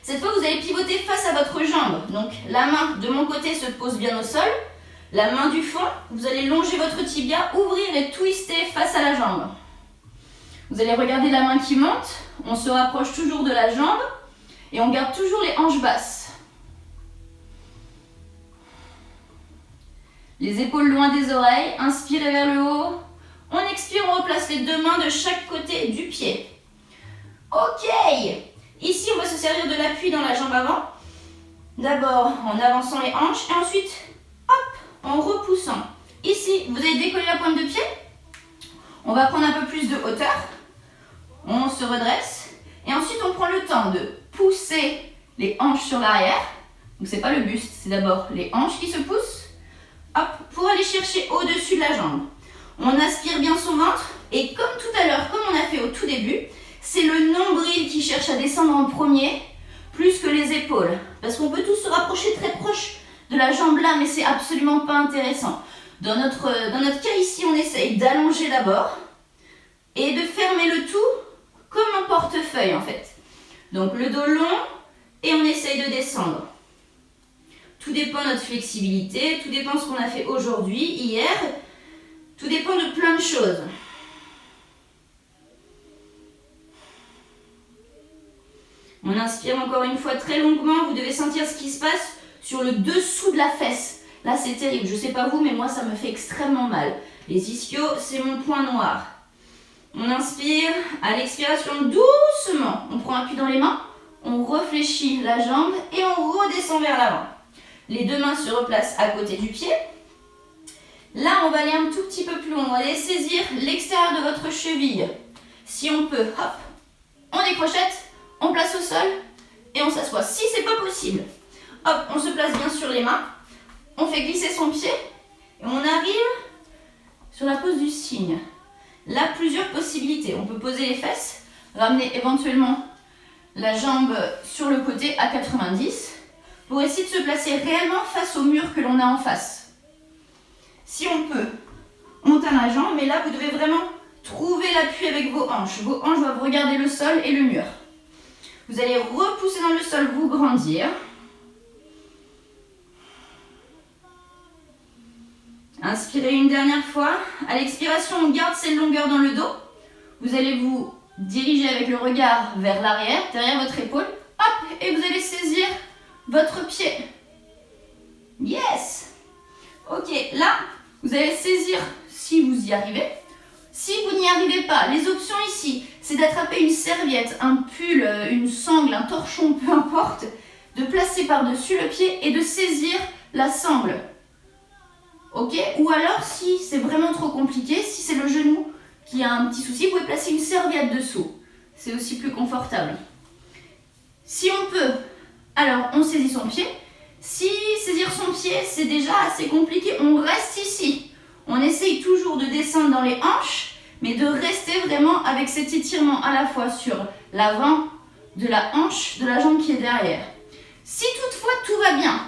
Cette fois, vous allez pivoter face à votre jambe. Donc, la main de mon côté se pose bien au sol. La main du fond, vous allez longer votre tibia, ouvrir et twister face à la jambe. Vous allez regarder la main qui monte, on se rapproche toujours de la jambe et on garde toujours les hanches basses. Les épaules loin des oreilles, inspirez vers le haut. On expire, on replace les deux mains de chaque côté du pied. Ok, ici on va se servir de l'appui dans la jambe avant. D'abord en avançant les hanches et ensuite, hop, en repoussant. Ici, vous allez décoller la pointe de pied. On va prendre un peu plus de hauteur. On se redresse et ensuite on prend le temps de pousser les hanches sur l'arrière. Donc c'est pas le buste, c'est d'abord les hanches qui se poussent. Hop, pour aller chercher au-dessus de la jambe. On aspire bien son ventre et comme tout à l'heure, comme on a fait au tout début, c'est le nombril qui cherche à descendre en premier plus que les épaules. Parce qu'on peut tous se rapprocher très proche de la jambe là, mais c'est absolument pas intéressant. Dans notre cas ici, on essaye d'allonger d'abord et de fermer le tout comme un portefeuille en fait. Donc le dos long et on essaye de descendre. Tout dépend de notre flexibilité, tout dépend de ce qu'on a fait aujourd'hui, hier. Tout dépend de plein de choses. On inspire encore une fois très longuement. Vous devez sentir ce qui se passe sur le dessous de la fesse. Là, c'est terrible. Je ne sais pas vous, mais moi, ça me fait extrêmement mal. Les ischios, c'est mon point noir. On inspire. À l'expiration, doucement, on prend appui dans les mains. On réfléchit la jambe et on redescend vers l'avant. Les deux mains se replacent à côté du pied. Là, on va aller un tout petit peu plus loin. On va aller saisir l'extérieur de votre cheville. Si on peut, hop, on décrochette, on place au sol et on s'assoit. Si c'est pas possible, hop, on se place bien sur les mains. On fait glisser son pied et on arrive sur la pose du cygne. Là, plusieurs possibilités. On peut poser les fesses, ramener éventuellement la jambe sur le côté à 90 pour essayer de se placer réellement face au mur que l'on a en face. Si on peut, on tend la jambe, mais là, vous devez vraiment trouver l'appui avec vos hanches. Vos hanches doivent regarder le sol et le mur. Vous allez repousser dans le sol, vous grandir. Inspirez une dernière fois. À l'expiration, on garde cette longueur dans le dos. Vous allez vous diriger avec le regard vers l'arrière, derrière votre épaule. Hop, et vous allez saisir votre pied. Yes! Ok, là, vous allez saisir si vous y arrivez. Si vous n'y arrivez pas, les options ici, c'est d'attraper une serviette, un pull, une sangle, un torchon, peu importe, de placer par-dessus le pied et de saisir la sangle. Ok? Ou alors, si c'est vraiment trop compliqué, si c'est le genou qui a un petit souci, vous pouvez placer une serviette dessous. C'est aussi plus confortable. Si on peut, alors on saisit son pied. Si saisir son pied, c'est déjà assez compliqué, on reste ici. On essaye toujours de descendre dans les hanches, mais de rester vraiment avec cet étirement à la fois sur l'avant de la hanche, de la jambe qui est derrière. Si toutefois tout va bien,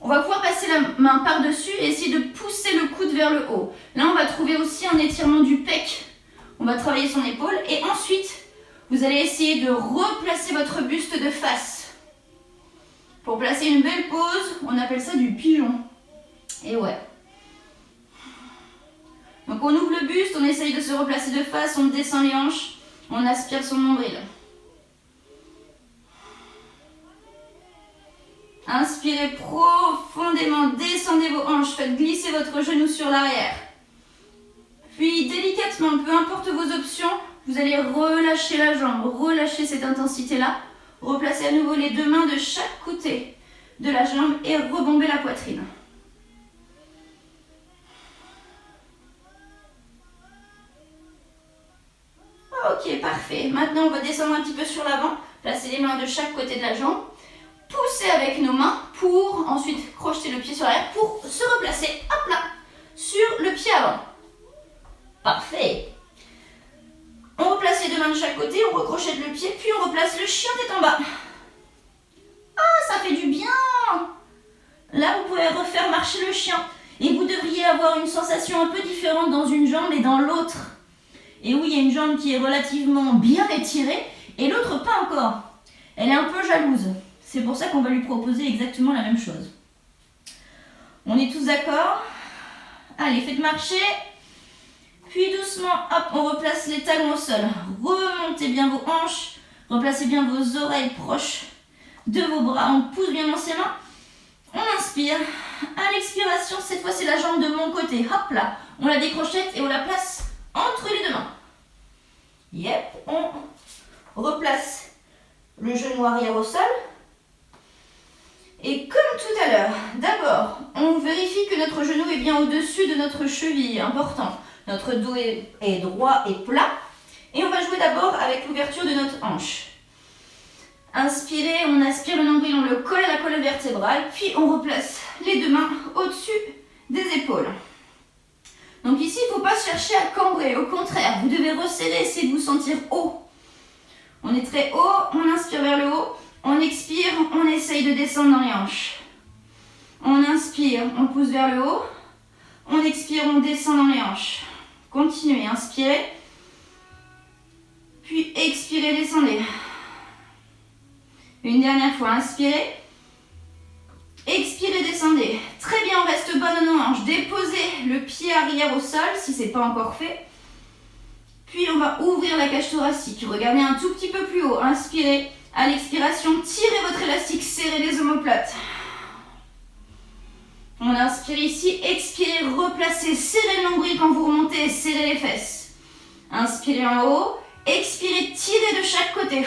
on va pouvoir passer la main par-dessus et essayer de pousser le coude vers le haut. Là, on va trouver aussi un étirement du pec. On va travailler son épaule et ensuite, vous allez essayer de replacer votre buste de face. Pour placer une belle pose, on appelle ça du pigeon. Et ouais. Donc on ouvre le buste, on essaye de se replacer de face, on descend les hanches, on aspire son nombril. Inspirez profondément, descendez vos hanches, faites glisser votre genou sur l'arrière. Puis délicatement, peu importe vos options, vous allez relâcher la jambe, relâcher cette intensité-là. Replacez à nouveau les deux mains de chaque côté de la jambe et rebombez la poitrine. Ok, parfait. Maintenant, on va descendre un petit peu sur l'avant. Placez les mains de chaque côté de la jambe. Poussez avec nos mains pour ensuite crocheter le pied sur l'arrière pour se replacer, hop là, sur le pied avant. Parfait. On replace les deux mains de chaque côté, on recrochette le pied, puis on replace le chien tête en bas. Ah, ça fait du bien. Là, vous pouvez refaire marcher le chien. Et vous devriez avoir une sensation un peu différente dans une jambe et dans l'autre. Et oui, il y a une jambe qui est relativement bien étirée et l'autre pas encore. Elle est un peu jalouse. C'est pour ça qu'on va lui proposer exactement la même chose. On est tous d'accord? Allez, faites marcher. Puis doucement, hop, on replace les talons au sol. Remontez bien vos hanches. Replacez bien vos oreilles proches de vos bras. On pousse bien dans ses mains. On inspire. À l'expiration, cette fois, c'est la jambe de mon côté. Hop là, on la décrochette et on la place entre les deux mains. Yep, on replace le genou arrière au sol. Et comme tout à l'heure, d'abord, on vérifie que notre genou est bien au-dessus de notre cheville, important. Notre dos est droit et plat. Et on va jouer d'abord avec l'ouverture de notre hanche. Inspirez, on aspire le nombril, on le colle à la colonne vertébrale, puis on replace les deux mains au-dessus des épaules. Donc ici, il ne faut pas chercher à cambrer, au contraire, vous devez resserrer, essayer de vous sentir haut. On est très haut, on inspire vers le haut. On expire, on essaye de descendre dans les hanches. On inspire, on pousse vers le haut. On expire, on descend dans les hanches. Continuez, inspirez. Puis expirez, descendez. Une dernière fois, inspirez. Expirez, descendez. Très bien, on reste bas dans nos hanches. Déposez le pied arrière au sol si ce n'est pas encore fait. Puis on va ouvrir la cage thoracique. Regardez un tout petit peu plus haut. Inspirez. À l'expiration, tirez votre élastique, serrez les omoplates. On inspire ici, expirez, replacez, serrez le nombril quand vous remontez, serrez les fesses. Inspirez en haut, expirez, tirez de chaque côté.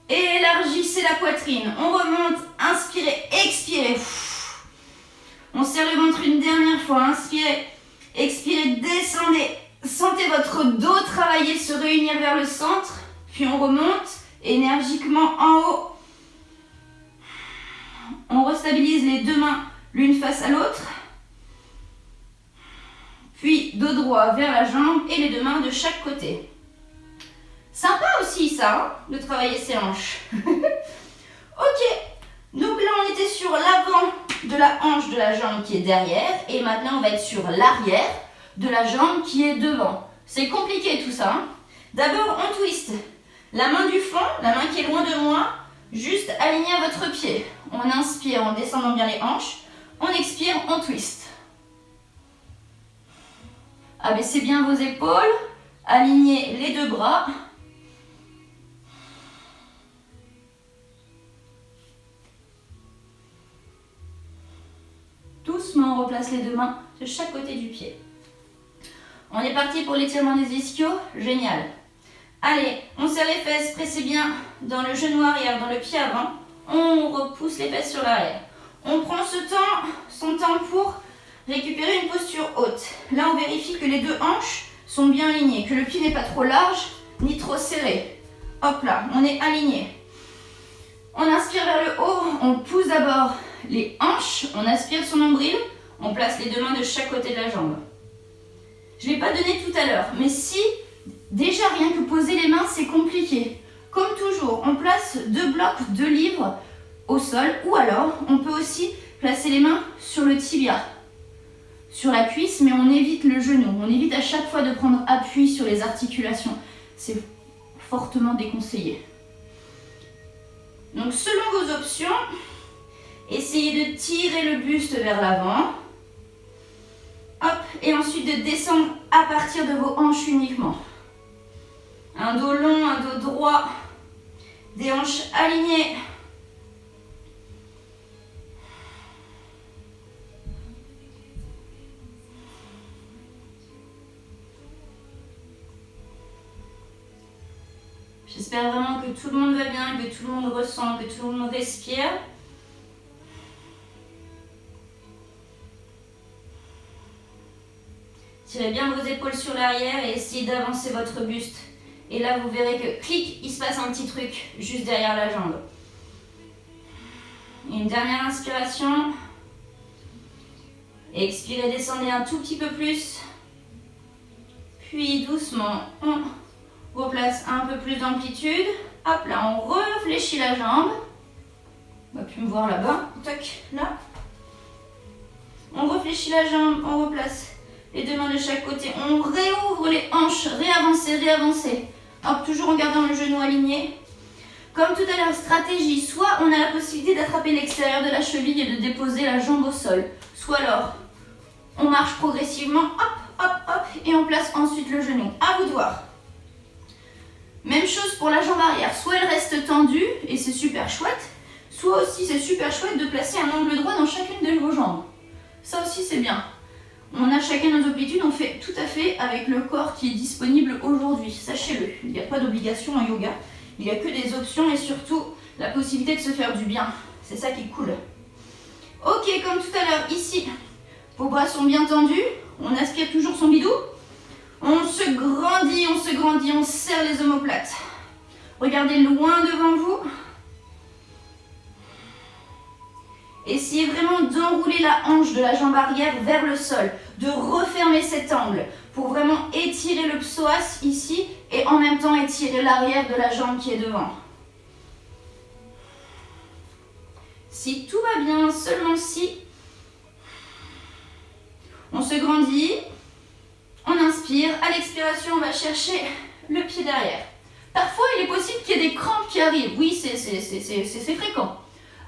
Élargissez la poitrine, on remonte, inspirez, expirez. On serre le ventre une dernière fois, inspirez, expirez, descendez. Sentez votre dos travailler, se réunir vers le centre. Puis on remonte énergiquement en haut. On restabilise les deux mains l'une face à l'autre. Puis dos droit vers la jambe et les deux mains de chaque côté. Sympa aussi ça, hein, de travailler ses hanches. Ok, donc là on était sur l'avant de la hanche de la jambe qui est derrière. Et maintenant on va être sur l'arrière de la jambe qui est devant. C'est compliqué tout ça. Hein. D'abord on twist. La main du fond, la main qui est loin de moi, juste alignée à votre pied. On inspire en descendant bien les hanches. On expire, on twist. Abaissez bien vos épaules. Alignez les deux bras. Doucement, on replace les deux mains de chaque côté du pied. On est parti pour l'étirement des ischios. Génial. Allez, on serre les fesses, pressez bien dans le genou arrière, dans le pied avant. On repousse les fesses sur l'arrière. On prend son temps pour récupérer une posture haute. Là, on vérifie que les deux hanches sont bien alignées, que le pied n'est pas trop large ni trop serré. Hop là, on est aligné. On inspire vers le haut, on pousse d'abord les hanches, on aspire son nombril, on place les deux mains de chaque côté de la jambe. Je ne l'ai pas donné tout à l'heure, mais si déjà rien que poser les mains, c'est compliqué. Comme toujours, on place 2 blocs de livres au sol, ou alors on peut aussi placer les mains sur le tibia, sur la cuisse, mais on évite le genou. On évite à chaque fois de prendre appui sur les articulations. C'est fortement déconseillé. Donc selon vos options, essayez de tirer le buste vers l'avant. Hop, et ensuite de descendre à partir de vos hanches uniquement. Un dos long, un dos droit, des hanches alignées. J'espère vraiment que tout le monde va bien, que tout le monde ressent, que tout le monde respire. Tirez bien vos épaules sur l'arrière et essayez d'avancer votre buste. Et là, vous verrez que, clic, il se passe un petit truc juste derrière la jambe. Et une dernière inspiration. Expirez, descendez un tout petit peu plus. Puis doucement, on replace un peu plus d'amplitude. Hop là, on réfléchit la jambe. On va plus me voir là-bas. Tac, là. On réfléchit la jambe, on replace les deux mains de chaque côté. On réouvre les hanches, réavancer, réavancer. Hop, toujours en gardant le genou aligné. Comme tout à l'heure, stratégie. Soit on a la possibilité d'attraper l'extérieur de la cheville et de déposer la jambe au sol. Soit alors, on marche progressivement. Hop, hop, hop. Et on place ensuite le genou. À vous de voir. Même chose pour la jambe arrière. Soit elle reste tendue et c'est super chouette. Soit aussi c'est super chouette de placer un angle droit dans chacune de vos jambes. Ça aussi c'est bien. On a chacun nos amplitudes, on fait tout à fait avec le corps qui est disponible aujourd'hui. Sachez-le, il n'y a pas d'obligation en yoga. Il n'y a que des options et surtout la possibilité de se faire du bien. C'est ça qui est cool. Ok, comme tout à l'heure, ici, vos bras sont bien tendus. On aspire toujours son bidou. On se grandit, on serre les omoplates. Regardez loin devant vous. Essayez vraiment d'enrouler la hanche de la jambe arrière vers le sol, de refermer cet angle pour vraiment étirer le psoas ici et en même temps étirer l'arrière de la jambe qui est devant. Si tout va bien, seulement si, on se grandit, on inspire, à l'expiration on va chercher le pied derrière. Parfois il est possible qu'il y ait des crampes qui arrivent, oui c'est fréquent.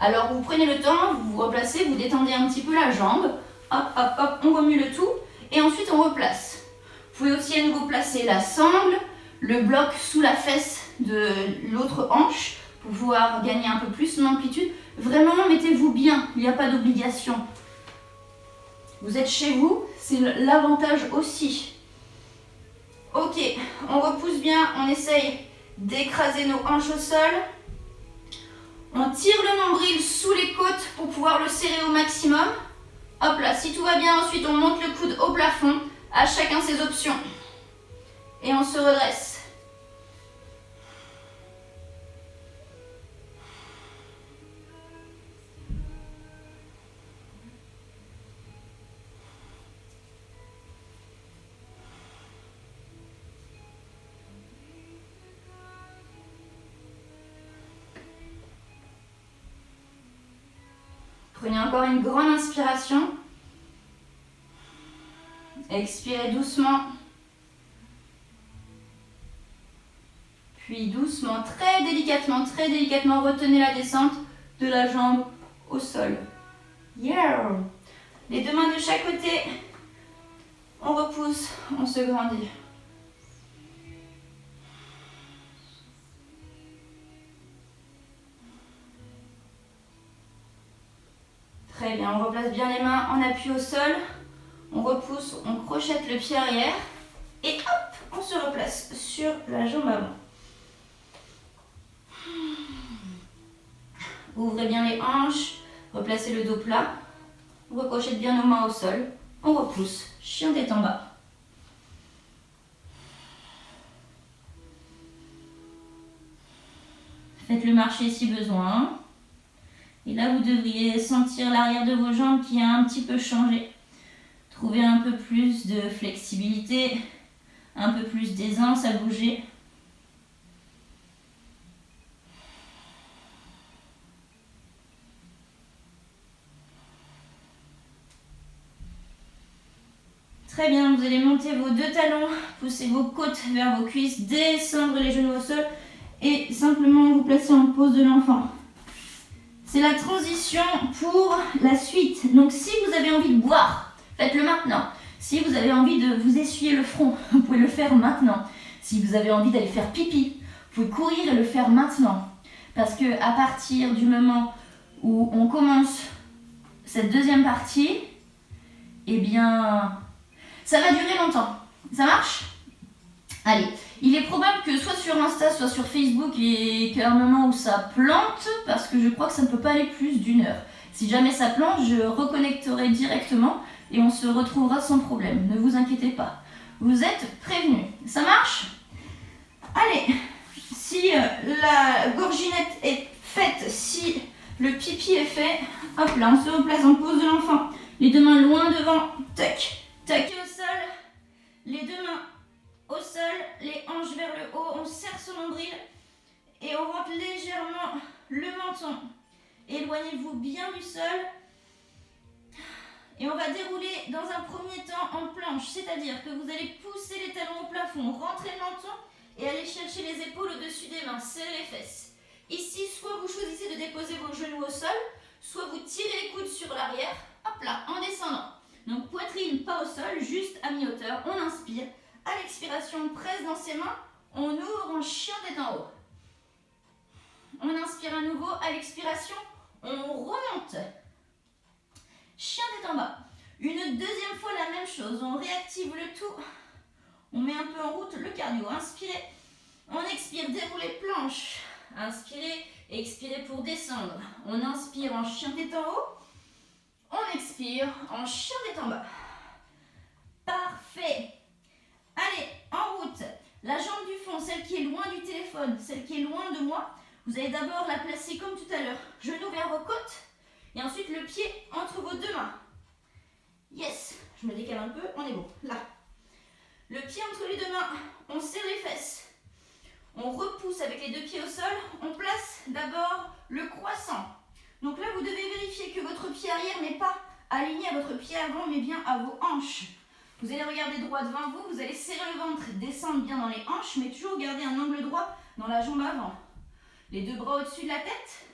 Alors vous prenez le temps, vous vous replacez, vous détendez un petit peu la jambe, hop hop hop, on remue le tout et ensuite on replace. Vous pouvez aussi à nouveau placer la sangle, le bloc sous la fesse de l'autre hanche pour pouvoir gagner un peu plus d'amplitude. Vraiment mettez-vous bien, il n'y a pas d'obligation. Vous êtes chez vous, c'est l'avantage aussi. Ok, on repousse bien, on essaye d'écraser nos hanches au sol. On tire le nombril sous les côtes pour pouvoir le serrer au maximum. Hop là, si tout va bien, ensuite on monte le coude au plafond. À chacun ses options. Et on se redresse. Prenez encore une grande inspiration. Expirez doucement. Puis doucement, très délicatement, retenez la descente de la jambe au sol. Yeah! Les deux mains de chaque côté. On repousse, on se grandit. Très bien, on replace bien les mains en appui au sol. On repousse, on crochette le pied arrière. Et hop, on se replace sur la jambe avant. Ouvrez bien les hanches, replacez le dos plat. On recrochette bien nos mains au sol. On repousse, chien tête en bas. Faites-le marcher si besoin. Et là, vous devriez sentir l'arrière de vos jambes qui a un petit peu changé. Trouvez un peu plus de flexibilité, un peu plus d'aisance à bouger. Très bien, vous allez monter vos deux talons, pousser vos côtes vers vos cuisses, descendre les genoux au sol et simplement vous placer en pose de l'enfant. C'est la transition pour la suite. Donc si vous avez envie de boire, faites-le maintenant. Si vous avez envie de vous essuyer le front, vous pouvez le faire maintenant. Si vous avez envie d'aller faire pipi, vous pouvez courir et le faire maintenant. Parce que à partir du moment où on commence cette deuxième partie, eh bien, ça va durer longtemps. Ça marche ? Allez, il est probable que soit sur Insta, soit sur Facebook, il y ait un moment où ça plante, parce que je crois que ça ne peut pas aller plus d'1 heure. Si jamais ça plante, je reconnecterai directement et on se retrouvera sans problème. Ne vous inquiétez pas. Vous êtes prévenus. Ça marche ? Allez, si la gorginette est faite, si le pipi est fait, hop là, on se replace en pose de l'enfant. Les deux mains loin devant, tac, tac au sol, les deux mains au sol, les hanches vers le haut, on serre son nombril et on rentre légèrement le menton. Éloignez-vous bien du sol et on va dérouler dans un premier temps en planche, c'est-à-dire que vous allez pousser les talons au plafond, rentrer le menton et aller chercher les épaules au-dessus des mains, serrer les fesses. Ici, soit vous choisissez de déposer vos genoux au sol, soit vous tirez les coudes sur l'arrière, hop là, en descendant. Donc poitrine pas au sol, juste à mi-hauteur, on inspire. À l'expiration, on presse dans ses mains, on ouvre en chien tête en haut. On inspire à nouveau, à l'expiration, on remonte. Chien tête en bas. Une deuxième fois la même chose, on réactive le tout. On met un peu en route le cardio. Inspirez, on expire, déroulez planche. Inspirez, expirez pour descendre. On inspire en chien tête en haut. On expire en chien tête en bas. Parfait. Allez, en route. La jambe du fond, celle qui est loin du téléphone, celle qui est loin de moi, vous allez d'abord la placer comme tout à l'heure. Genou vers vos côtes et ensuite le pied entre vos deux mains. Yes, je me décale un peu, on est bon. Là. Le pied entre les deux mains, on serre les fesses. On repousse avec les deux pieds au sol. On place d'abord le croissant. Donc là, vous devez vérifier que votre pied arrière n'est pas aligné à votre pied avant, mais bien à vos hanches. Vous allez regarder droit devant vous, vous allez serrer le ventre, descendre bien dans les hanches, mais toujours garder un angle droit dans la jambe avant. Les deux bras au-dessus de la tête.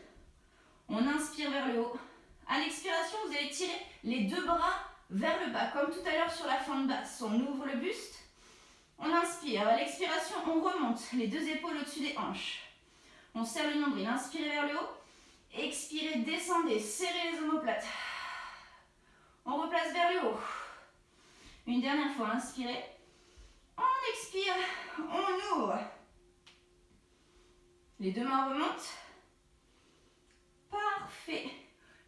On inspire vers le haut. À l'expiration, vous allez tirer les deux bras vers le bas, comme tout à l'heure sur la fente basse. On ouvre le buste. On inspire. À l'expiration, on remonte. Les deux épaules au-dessus des hanches. On serre le nombril. Inspirez vers le haut. Expirez, descendez. Serrez les omoplates. On replace vers le haut. Une dernière fois, inspirez. On expire. On ouvre. Les deux mains remontent. Parfait.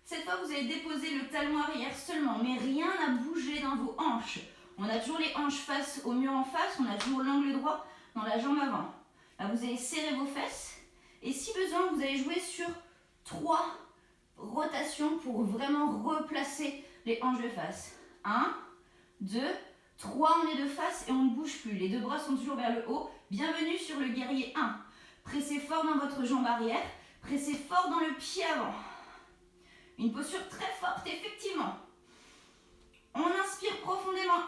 Cette fois, vous allez déposer le talon arrière seulement, mais rien à bouger dans vos hanches. On a toujours les hanches face au mur en face, on a toujours l'angle droit dans la jambe avant. Là, vous allez serrer vos fesses. Et si besoin, vous allez jouer sur 3 rotations pour vraiment replacer les hanches de face. 1, 2, 3, on est de face et on ne bouge plus. Les deux bras sont toujours vers le haut. Bienvenue sur le guerrier 1. Pressez fort dans votre jambe arrière. Pressez fort dans le pied avant. Une posture très forte, effectivement. On inspire profondément.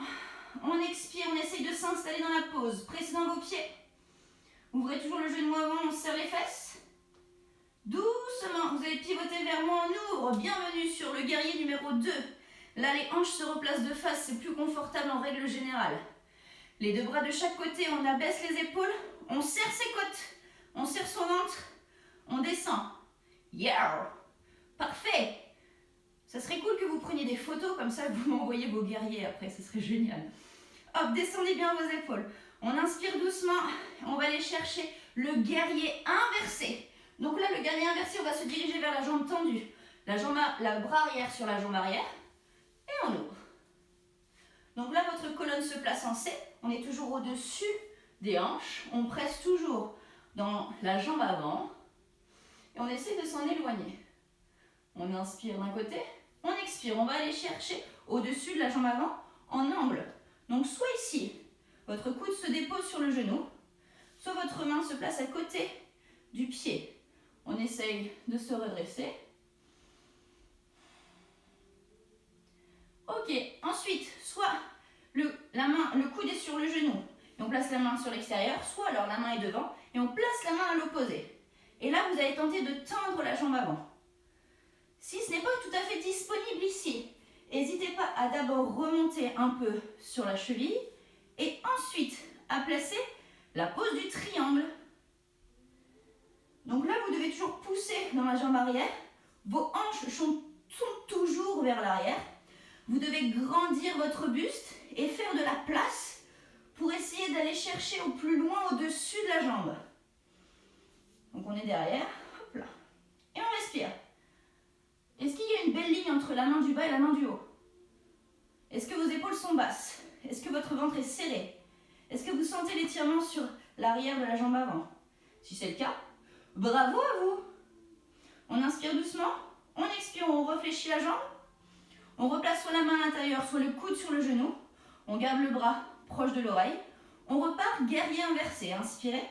On expire, on essaye de s'installer dans la pose. Pressez dans vos pieds. Ouvrez toujours le genou avant, on serre les fesses. Doucement, vous allez pivoter vers moi, on ouvre. Bienvenue sur le guerrier numéro 2. Là, les hanches se replacent de face, c'est plus confortable en règle générale. Les deux bras de chaque côté, on abaisse les épaules. On serre ses côtes. On serre son ventre. On descend. Yeah! Parfait. Ça serait cool que vous preniez des photos comme ça, que vous m'envoyez vos guerriers après, ce serait génial. Hop, descendez bien vos épaules. On inspire doucement, on va aller chercher le guerrier inversé. Donc là, le guerrier inversé, on va se diriger vers la jambe tendue. La bras arrière sur la jambe arrière. Et on ouvre. Donc là, votre colonne se place en C. On est toujours au-dessus des hanches. On presse toujours dans la jambe avant. Et on essaie de s'en éloigner. On inspire d'un côté, on expire. On va aller chercher au-dessus de la jambe avant en angle. Donc soit ici, votre coude se dépose sur le genou, soit votre main se place à côté du pied. On essaye de se redresser. Ok, ensuite, soit le coude est sur le genou et on place la main sur l'extérieur, soit alors la main est devant et on place la main à l'opposé. Et là, vous allez tenter de tendre la jambe avant. Si ce n'est pas tout à fait disponible ici, n'hésitez pas à d'abord remonter un peu sur la cheville et ensuite à placer la pose du triangle. Donc là, vous devez toujours pousser dans la jambe arrière. Vos hanches sont toujours vers l'arrière. Vous devez grandir votre buste et faire de la place pour essayer d'aller chercher au plus loin au-dessus de la jambe. Donc on est derrière, hop là. Et on respire. Est-ce qu'il y a une belle ligne entre la main du bas et la main du haut? Est-ce que vos épaules sont basses? Est-ce que votre ventre est serré? Est-ce que vous sentez l'étirement sur l'arrière de la jambe avant? Si c'est le cas, bravo à vous! On inspire doucement, on expire, on réfléchit la jambe. On replace soit la main à l'intérieur, soit le coude sur le genou. On garde le bras proche de l'oreille. On repart guerrier inversé. Inspirez,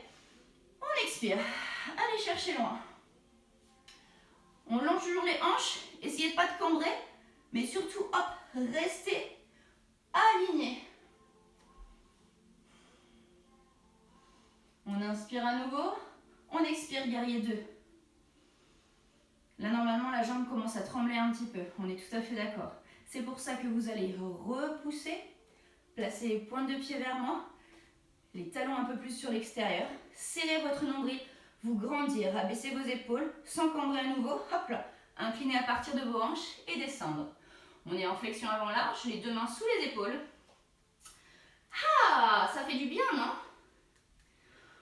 on expire. Allez chercher loin. On longe toujours les hanches. Essayez de pas de cambrer, mais surtout, hop, restez alignés. On inspire à nouveau. On expire, guerrier 2. Là, normalement, la jambe commence à trembler un petit peu. On est tout à fait d'accord. C'est pour ça que vous allez repousser. Placer les pointes de pied vers moi. Les talons un peu plus sur l'extérieur. Serrez votre nombril. Vous grandir. Abaissez vos épaules. Sans cambrer à nouveau. Hop là. Inclinez à partir de vos hanches et descendre. On est en flexion avant large. Les deux mains sous les épaules. Ah, ça fait du bien, non?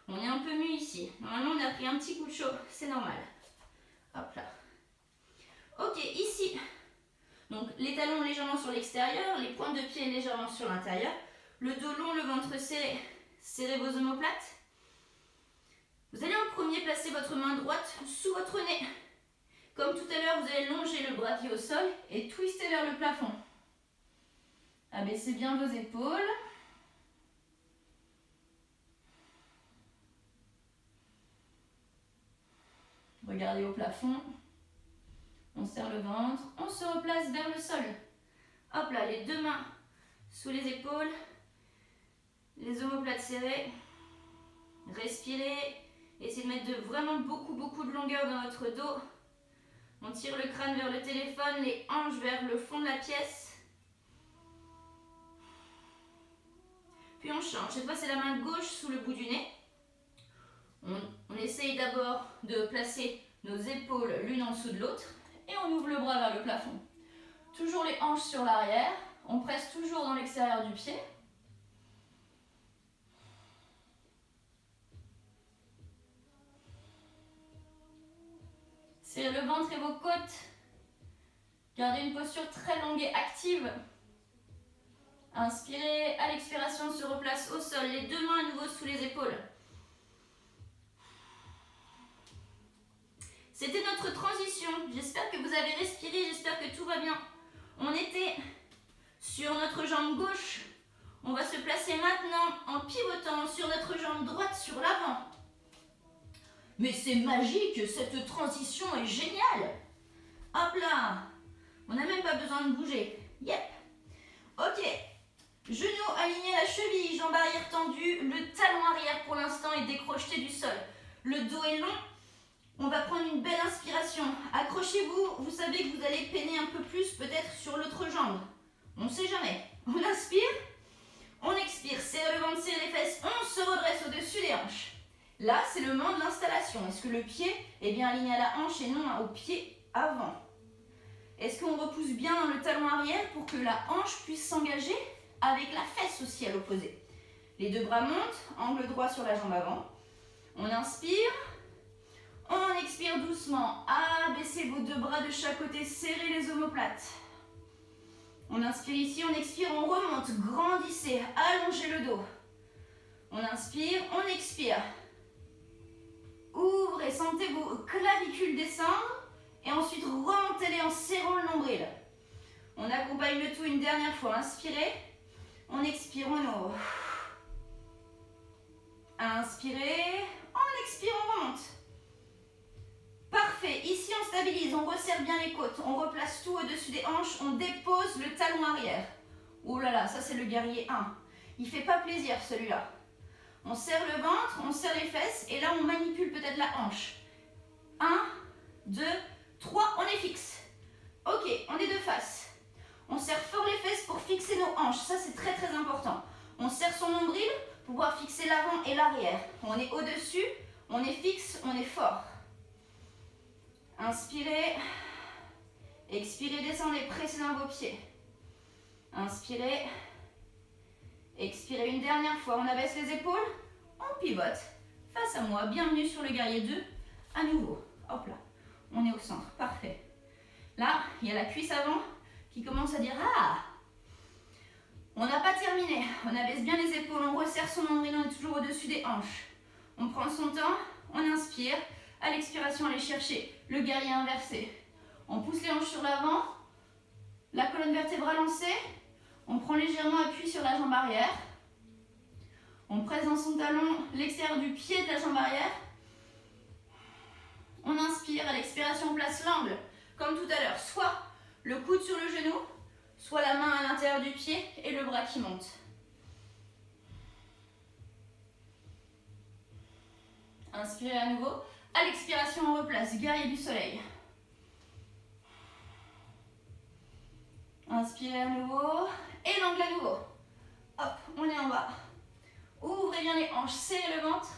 On est un peu mu ici. Normalement, on a pris un petit coup de chaud. C'est normal. Hop là. Ok, ici, donc les talons légèrement sur l'extérieur, les pointes de pied légèrement sur l'intérieur, le dos long, le ventre serré, serrez vos omoplates. Vous allez en premier placer votre main droite sous votre nez. Comme tout à l'heure, vous allez longer le bras pied au sol et twister vers le plafond. Abaissez bien vos épaules. Regardez au plafond. On serre le ventre, on se replace vers le sol. Hop là, les deux mains sous les épaules, les omoplates serrées. Respirez, essayez de mettre vraiment beaucoup de longueur dans votre dos. On tire le crâne vers le téléphone, les hanches vers le fond de la pièce. Puis on change, cette fois c'est la main gauche sous le bout du nez. On essaye d'abord de placer nos épaules l'une en dessous de l'autre. Et on ouvre le bras vers le plafond. Toujours les hanches sur l'arrière. On presse toujours dans l'extérieur du pied. Serrez le ventre et vos côtes. Gardez une posture très longue et active. Inspirez. À l'expiration, on se replace au sol. Les deux mains à nouveau sous les épaules. C'était notre transition. J'espère que vous avez respiré, j'espère que tout va bien. On était sur notre jambe gauche. On va se placer maintenant en pivotant sur notre jambe droite sur l'avant. Mais c'est magique, cette transition est géniale. Hop là. On n'a même pas besoin de bouger. Yep. Ok. Genoux alignés à la cheville, jambe arrière tendue. Le talon arrière pour l'instant est décrocheté du sol. Le dos est long. On va prendre une belle inspiration. Accrochez-vous, vous savez que vous allez peiner un peu plus peut-être sur l'autre jambe. On ne sait jamais. On inspire, on expire, serre le ventre, serre les fesses, on se redresse au-dessus des hanches. Là, c'est le moment de l'installation. Est-ce que le pied est bien aligné à la hanche et non au pied avant? Est-ce qu'on repousse bien dans le talon arrière pour que la hanche puisse s'engager avec la fesse aussi à l'opposé? Les deux bras montent, angle droit sur la jambe avant. On inspire. On expire doucement. Abaissez vos deux bras de chaque côté, serrez les omoplates. On inspire ici, on expire, on remonte, grandissez, allongez le dos. On inspire, on expire. Ouvrez, sentez vos clavicules descendre et ensuite remontez-les en serrant le nombril. On accompagne le tout une dernière fois. Inspirez, on expire, on ouvre. Inspirez, on expire, on remonte. Parfait, ici on stabilise, on resserre bien les côtes, on replace tout au-dessus des hanches, on dépose le talon arrière. Oh là là, ça c'est le guerrier 1. Il fait pas plaisir celui-là. On serre le ventre, on serre les fesses et là on manipule peut-être la hanche. 1, 2, 3, on est fixe. Ok, on est de face. On serre fort les fesses pour fixer nos hanches, ça c'est très très important. On serre son nombril pour pouvoir fixer l'avant et l'arrière. On est au-dessus, on est fixe, on est fort. Inspirez, expirez, descendez, pressez dans vos pieds. Inspirez, expirez une dernière fois, on abaisse les épaules, on pivote. Face à moi, bienvenue sur le guerrier 2, à nouveau. Hop là, on est au centre, parfait. Là, il y a la cuisse avant qui commence à dire « Ah !» On n'a pas terminé, on abaisse bien les épaules, on resserre son nombril, on est toujours au-dessus des hanches. On prend son temps, on inspire. À l'expiration, allez chercher le guerrier inversé. On pousse les hanches sur l'avant, la colonne vertébrale lancée. On prend légèrement appui sur la jambe arrière. On presse dans son talon l'extérieur du pied de la jambe arrière. On inspire, à l'expiration, on place l'angle, comme tout à l'heure. Soit le coude sur le genou, soit la main à l'intérieur du pied et le bras qui monte. Inspirez à nouveau. À l'expiration, on replace guerrier du soleil. Inspirez à nouveau. Et l'angle à nouveau. Hop, on est en bas. Ouvrez bien les hanches, serrez le ventre.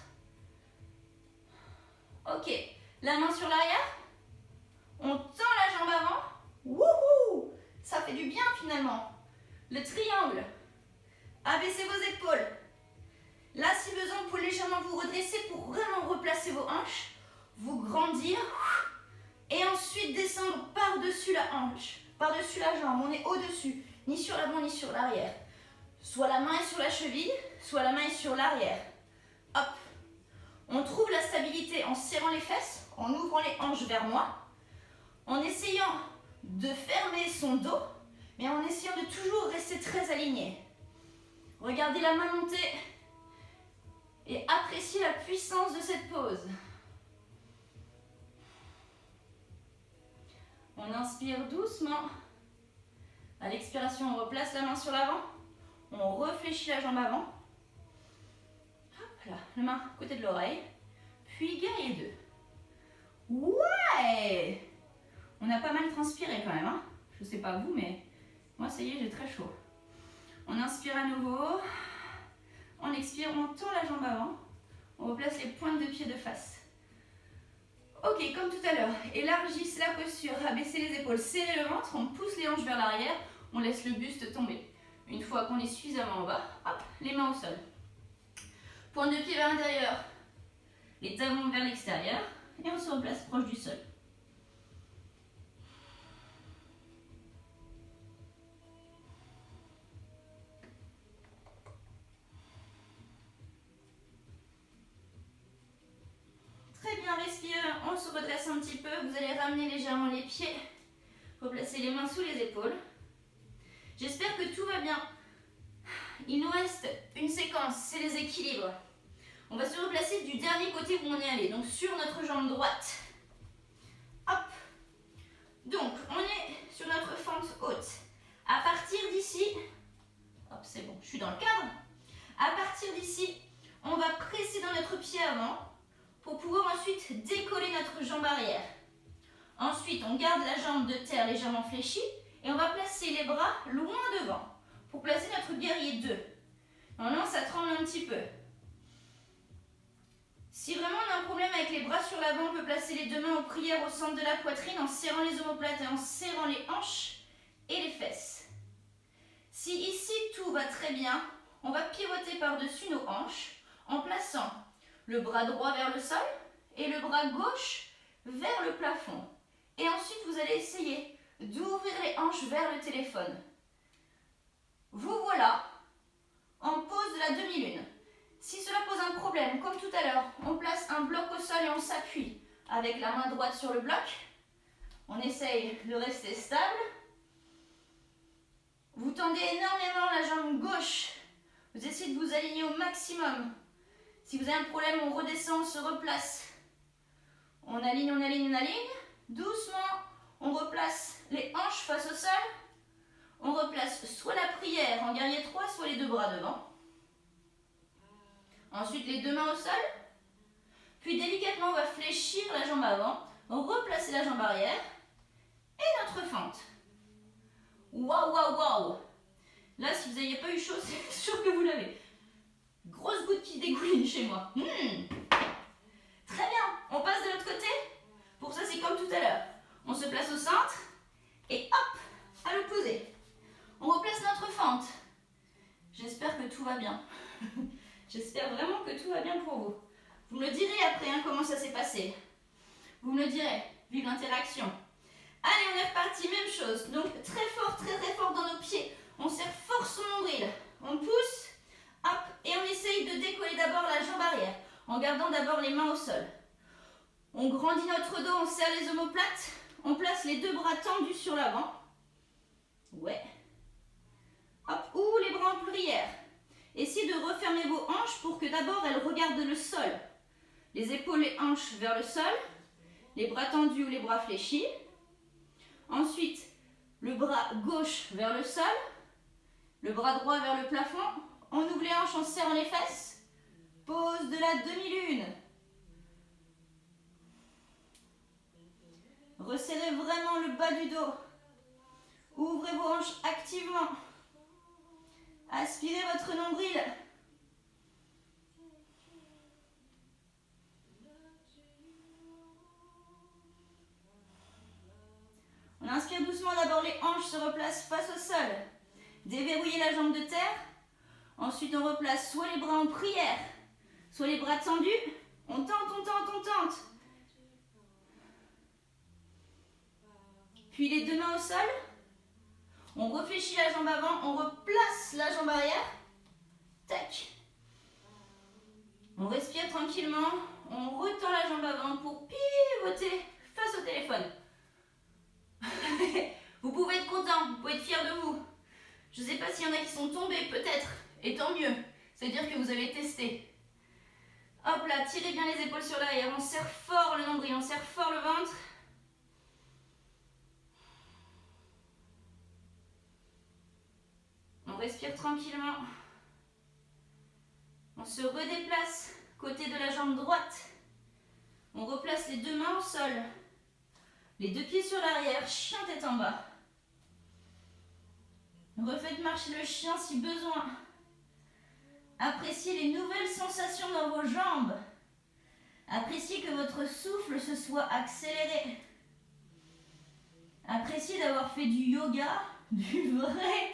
Ok, la main sur l'arrière. On tend la jambe avant. Wouhou! Ça fait du bien finalement. Le triangle. Abaissez vos épaules. Là, si besoin, vous pouvez légèrement vous redresser pour vraiment replacer vos hanches. Vous grandir et ensuite descendre par-dessus la hanche, par-dessus la jambe. On est au-dessus, ni sur l'avant ni sur l'arrière. Soit la main est sur la cheville, soit la main est sur l'arrière. Hop. On trouve la stabilité en serrant les fesses, en ouvrant les hanches vers moi, en essayant de fermer son dos, mais en essayant de toujours rester très aligné. Regardez la main monter et appréciez la puissance de cette pose. On inspire doucement. À l'expiration, on replace la main sur l'avant. On réfléchit la jambe avant. Hop là, la main à côté de l'oreille. Puis guerrier 2. Ouais! On a pas mal transpiré quand même. Hein, je sais pas vous, mais moi ça y est, j'ai très chaud. On inspire à nouveau. On expire, on tend la jambe avant. On replace les pointes de pied de face. Ok, comme tout à l'heure, élargissez la posture, abaissez les épaules, serrez le ventre, on pousse les hanches vers l'arrière, on laisse le buste tomber. Une fois qu'on est suffisamment en bas, hop, les mains au sol. Pointe de pied vers l'intérieur, les talons vers l'extérieur, et on se replace proche du sol. Très bien, respire, on se redresse un petit peu, vous allez ramener légèrement les pieds, replacer les mains sous les épaules. J'espère que tout va bien. Il nous reste une séquence, c'est les équilibres. On va se replacer du dernier côté où on est allé, donc sur notre jambe droite. Hop. Donc, on est sur notre fente haute. À partir d'ici, hop, c'est bon, je suis dans le cadre. À partir d'ici, on va presser dans notre pied avant pour pouvoir ensuite décoller notre jambe arrière. Ensuite, on garde la jambe de terre légèrement fléchie et on va placer les bras loin devant pour placer notre guerrier 2. Normalement, ça tremble un petit peu. Si vraiment on a un problème avec les bras sur l'avant, on peut placer les deux mains en prière au centre de la poitrine en serrant les omoplates et en serrant les hanches et les fesses. Si ici tout va très bien, on va pivoter par-dessus nos hanches en plaçant le bras droit vers le sol et le bras gauche vers le plafond. Et ensuite, vous allez essayer d'ouvrir les hanches vers le téléphone. Vous voilà en pose de la demi-lune. Si cela pose un problème, comme tout à l'heure, on place un bloc au sol et on s'appuie avec la main droite sur le bloc. On essaye de rester stable. Vous tendez énormément la jambe gauche. Vous essayez de vous aligner au maximum. Si vous avez un problème, on redescend, on se replace. On aligne, on aligne, on aligne. Doucement, on replace les hanches face au sol. On replace soit la prière en guerrier 3, soit les deux bras devant. Ensuite, les deux mains au sol. Puis délicatement, on va fléchir la jambe avant, replacer la jambe arrière et notre fente. Waouh, waouh, waouh! Là, si vous n'aviez pas eu chaud, c'est sûr que vous l'avez. Grosse goutte qui dégouline chez moi. Très bien, on passe de l'autre côté. Pour ça, c'est comme tout à l'heure. On se place au centre et hop, à l'opposé. On replace notre fente. J'espère que tout va bien. J'espère vraiment que tout va bien pour vous. Vous me le direz après comment ça s'est passé. Vous me le direz, vive l'interaction. Allez, on est reparti, même chose. Donc très fort dans nos pieds. On serre fort son nombril. On pousse, hop, et on essaye de décoller d'abord la jambe arrière, en gardant d'abord les mains au sol. On grandit notre dos, on serre les omoplates. On place les deux bras tendus sur l'avant. Ouais. Hop, ou les bras en prière. Essayez de refermer vos hanches pour que d'abord elles regardent le sol. Les épaules et hanches vers le sol. Les bras tendus ou les bras fléchis. Ensuite, le bras gauche vers le sol. Le bras droit vers le plafond. On ouvre les hanches en serrant les fesses. Pose de la demi-lune. Resserrez vraiment le bas du dos. Ouvrez vos hanches activement. Aspirez votre nombril. On inspire doucement, d'abord les hanches se replacent face au sol. Déverrouillez la jambe de terre. Ensuite, on replace soit les bras en prière, soit les bras tendus. On tente, on tente, on tente. Puis les deux mains au sol. On réfléchit la jambe avant, on replace la jambe arrière. Tac. On respire tranquillement. On retend la jambe avant pour pivoter face au téléphone. Vous pouvez être content, vous pouvez être fier de vous. Je ne sais pas s'il y en a qui sont tombés, peut-être. Et tant mieux. C'est-à-dire que vous avez testé. Hop là, tirez bien les épaules sur l'arrière. On serre fort le nombril, on serre fort le ventre. On respire tranquillement. On se redéplace côté de la jambe droite. On replace les deux mains au sol. Les deux pieds sur l'arrière, chien tête en bas. Refaites marcher le chien si besoin. Appréciez les nouvelles sensations dans vos jambes. Appréciez que votre souffle se soit accéléré. Appréciez d'avoir fait du yoga, du vrai,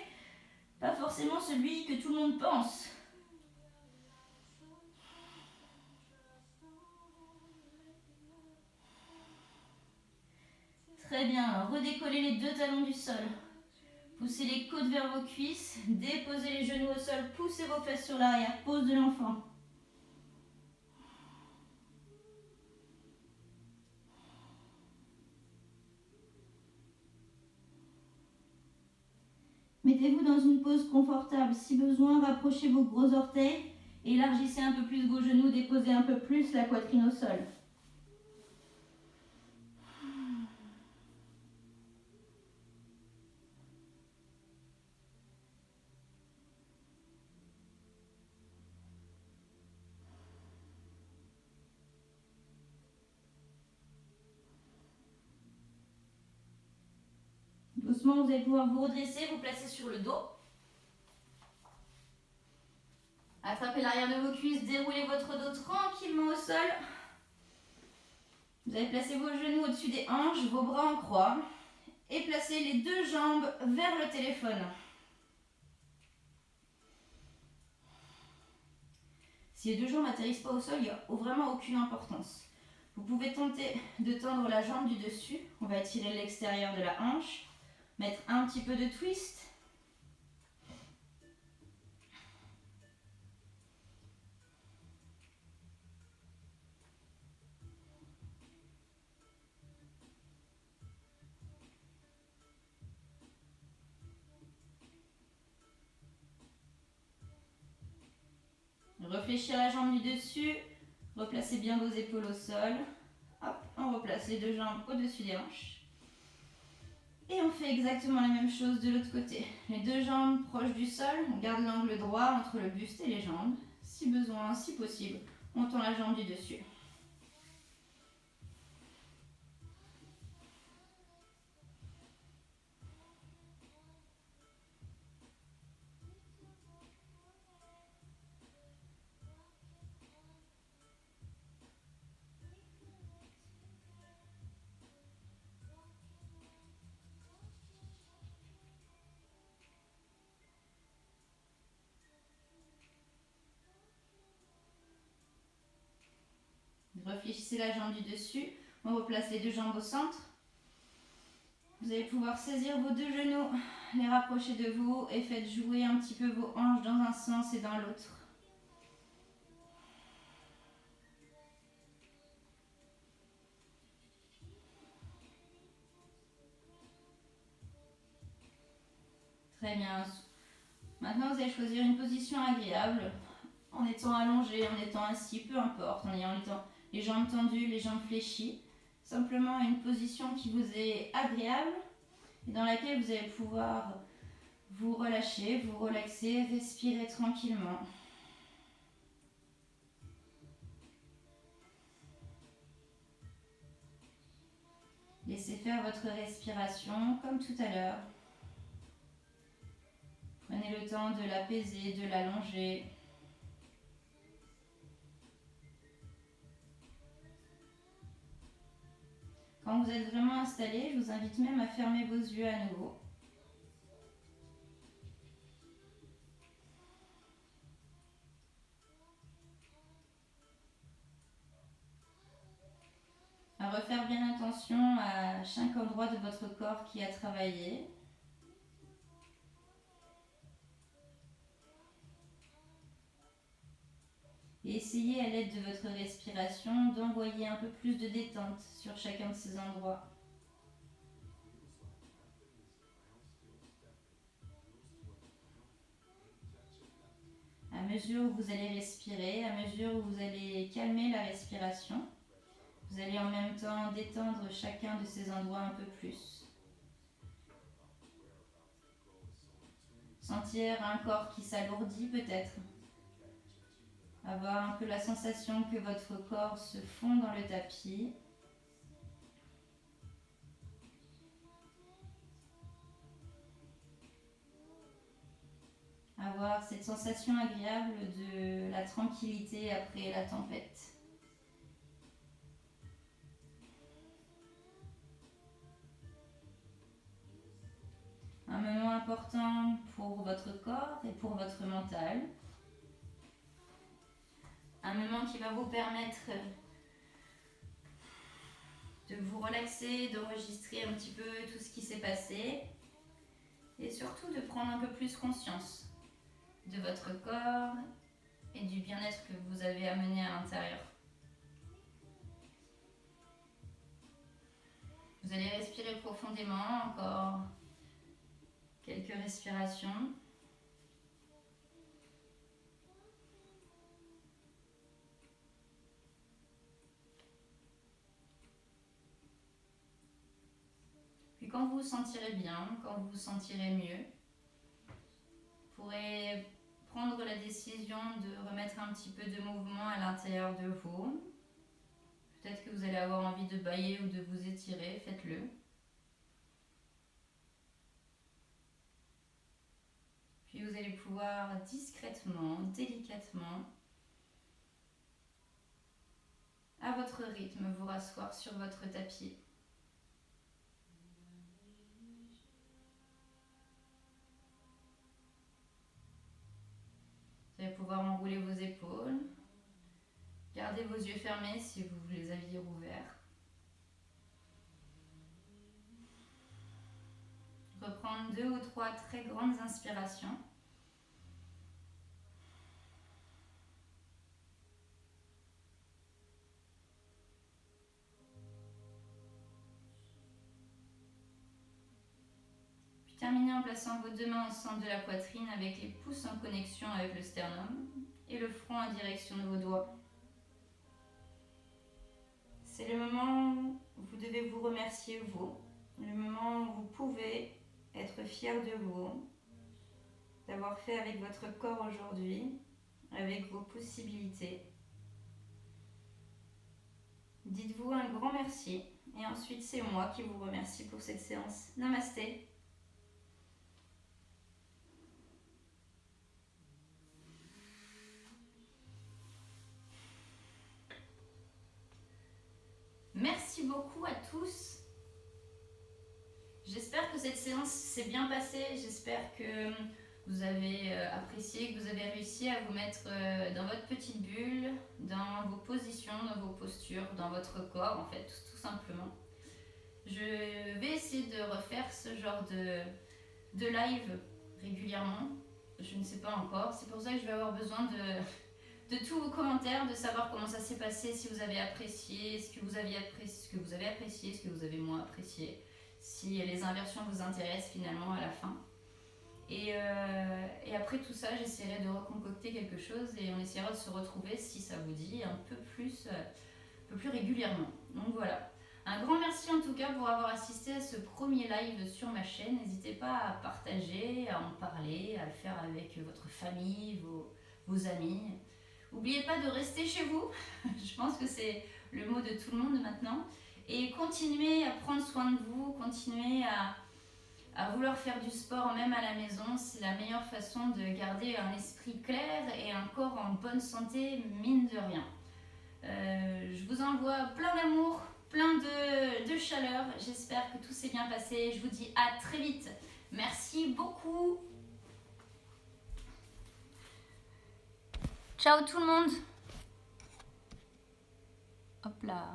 pas forcément celui que tout le monde pense. Très bien, redécollez les deux talons du sol. Poussez les côtes vers vos cuisses, déposez les genoux au sol, poussez vos fesses sur l'arrière, pose de l'enfant. Mettez-vous dans une pose confortable. Si besoin, rapprochez vos gros orteils, élargissez un peu plus vos genoux, déposez un peu plus la poitrine au sol. Doucement, vous allez pouvoir vous redresser, vous placer sur le dos. Attrapez l'arrière de vos cuisses, déroulez votre dos tranquillement au sol. Vous allez placer vos genoux au-dessus des hanches, vos bras en croix et placez les deux jambes vers le téléphone. Si les deux jambes n'atterrissent pas au sol, il n'y a vraiment aucune importance. Vous pouvez tenter de tendre la jambe du dessus. On va étirer l'extérieur de la hanche, mettre un petit peu de twist. Réfléchir la jambe du dessus, replacez bien vos épaules au sol. Hop, on replace les deux jambes au-dessus des hanches. Et on fait exactement la même chose de l'autre côté. Les deux jambes proches du sol, on garde l'angle droit entre le buste et les jambes. Si besoin, si possible, on tend la jambe du dessus. Réfléchissez la jambe du dessus. On replace les deux jambes au centre. Vous allez pouvoir saisir vos deux genoux, les rapprocher de vous et faites jouer un petit peu vos hanches dans un sens et dans l'autre. Très bien. Maintenant, vous allez choisir une position agréable en étant allongé, en étant assis, peu importe, en ayant les jambes tendues, les jambes fléchies. Simplement une position qui vous est agréable et dans laquelle vous allez pouvoir vous relâcher, vous relaxer, respirer tranquillement. Laissez faire votre respiration comme tout à l'heure. Prenez le temps de l'apaiser, de l'allonger. Quand vous êtes vraiment installé, je vous invite même à fermer vos yeux à nouveau. À refaire bien attention à chaque endroit de votre corps qui a travaillé. Et essayez à l'aide de votre respiration d'envoyer un peu plus de détente sur chacun de ces endroits. À mesure où vous allez respirer, à mesure où vous allez calmer la respiration, vous allez en même temps détendre chacun de ces endroits un peu plus. Sentir un corps qui s'alourdit peut-être. Avoir un peu la sensation que votre corps se fond dans le tapis. Avoir cette sensation agréable de la tranquillité après la tempête. Un moment important pour votre corps et pour votre mental. Un moment qui va vous permettre de vous relaxer, d'enregistrer un petit peu tout ce qui s'est passé et surtout de prendre un peu plus conscience de votre corps et du bien-être que vous avez amené à l'intérieur. Vous allez respirer profondément, encore quelques respirations. Puis quand vous vous sentirez bien, quand vous vous sentirez mieux, vous pourrez prendre la décision de remettre un petit peu de mouvement à l'intérieur de vous. Peut-être que vous allez avoir envie de bâiller ou de vous étirer, faites-le. Puis vous vous allez pouvoir discrètement, délicatement, à votre rythme, vous rasseoir sur votre tapis. Vous allez pouvoir enrouler vos épaules. Gardez vos yeux fermés si vous les aviez ouverts. Reprendre 2 ou 3 très grandes inspirations. Puis terminez en plaçant vos 2 mains au centre de la poitrine avec les pouces en connexion avec le sternum et le front en direction de vos doigts. C'est le moment où vous devez vous remercier vous, le moment où vous pouvez être fier de vous, d'avoir fait avec votre corps aujourd'hui, avec vos possibilités. Dites-vous un grand merci et ensuite c'est moi qui vous remercie pour cette séance. Namasté. Merci beaucoup à tous. J'espère que cette séance s'est bien passée. J'espère que vous avez apprécié, que vous avez réussi à vous mettre dans votre petite bulle, dans vos positions, dans vos postures, dans votre corps en fait, tout simplement. Je vais essayer de refaire ce genre de live régulièrement. Je ne sais pas encore. C'est pour ça que je vais avoir besoin de tous vos commentaires, de savoir comment ça s'est passé, si vous avez apprécié, ce que vous avez apprécié, ce que vous avez moins apprécié, si les inversions vous intéressent finalement à la fin. Et après tout ça, j'essaierai de reconcocter quelque chose et on essaiera de se retrouver, si ça vous dit, un peu plus régulièrement. Donc voilà. Un grand merci en tout cas pour avoir assisté à ce premier live sur ma chaîne. N'hésitez pas à partager, à en parler, à le faire avec votre famille, vos amis. N'oubliez pas de rester chez vous. Je pense que c'est le mot de tout le monde maintenant. Et continuez à prendre soin de vous, continuez à vouloir faire du sport même à la maison. C'est la meilleure façon de garder un esprit clair et un corps en bonne santé, mine de rien. Je vous envoie plein d'amour, plein de chaleur. J'espère que tout s'est bien passé. Je vous dis à très vite. Merci beaucoup. Ciao tout le monde. Hop là.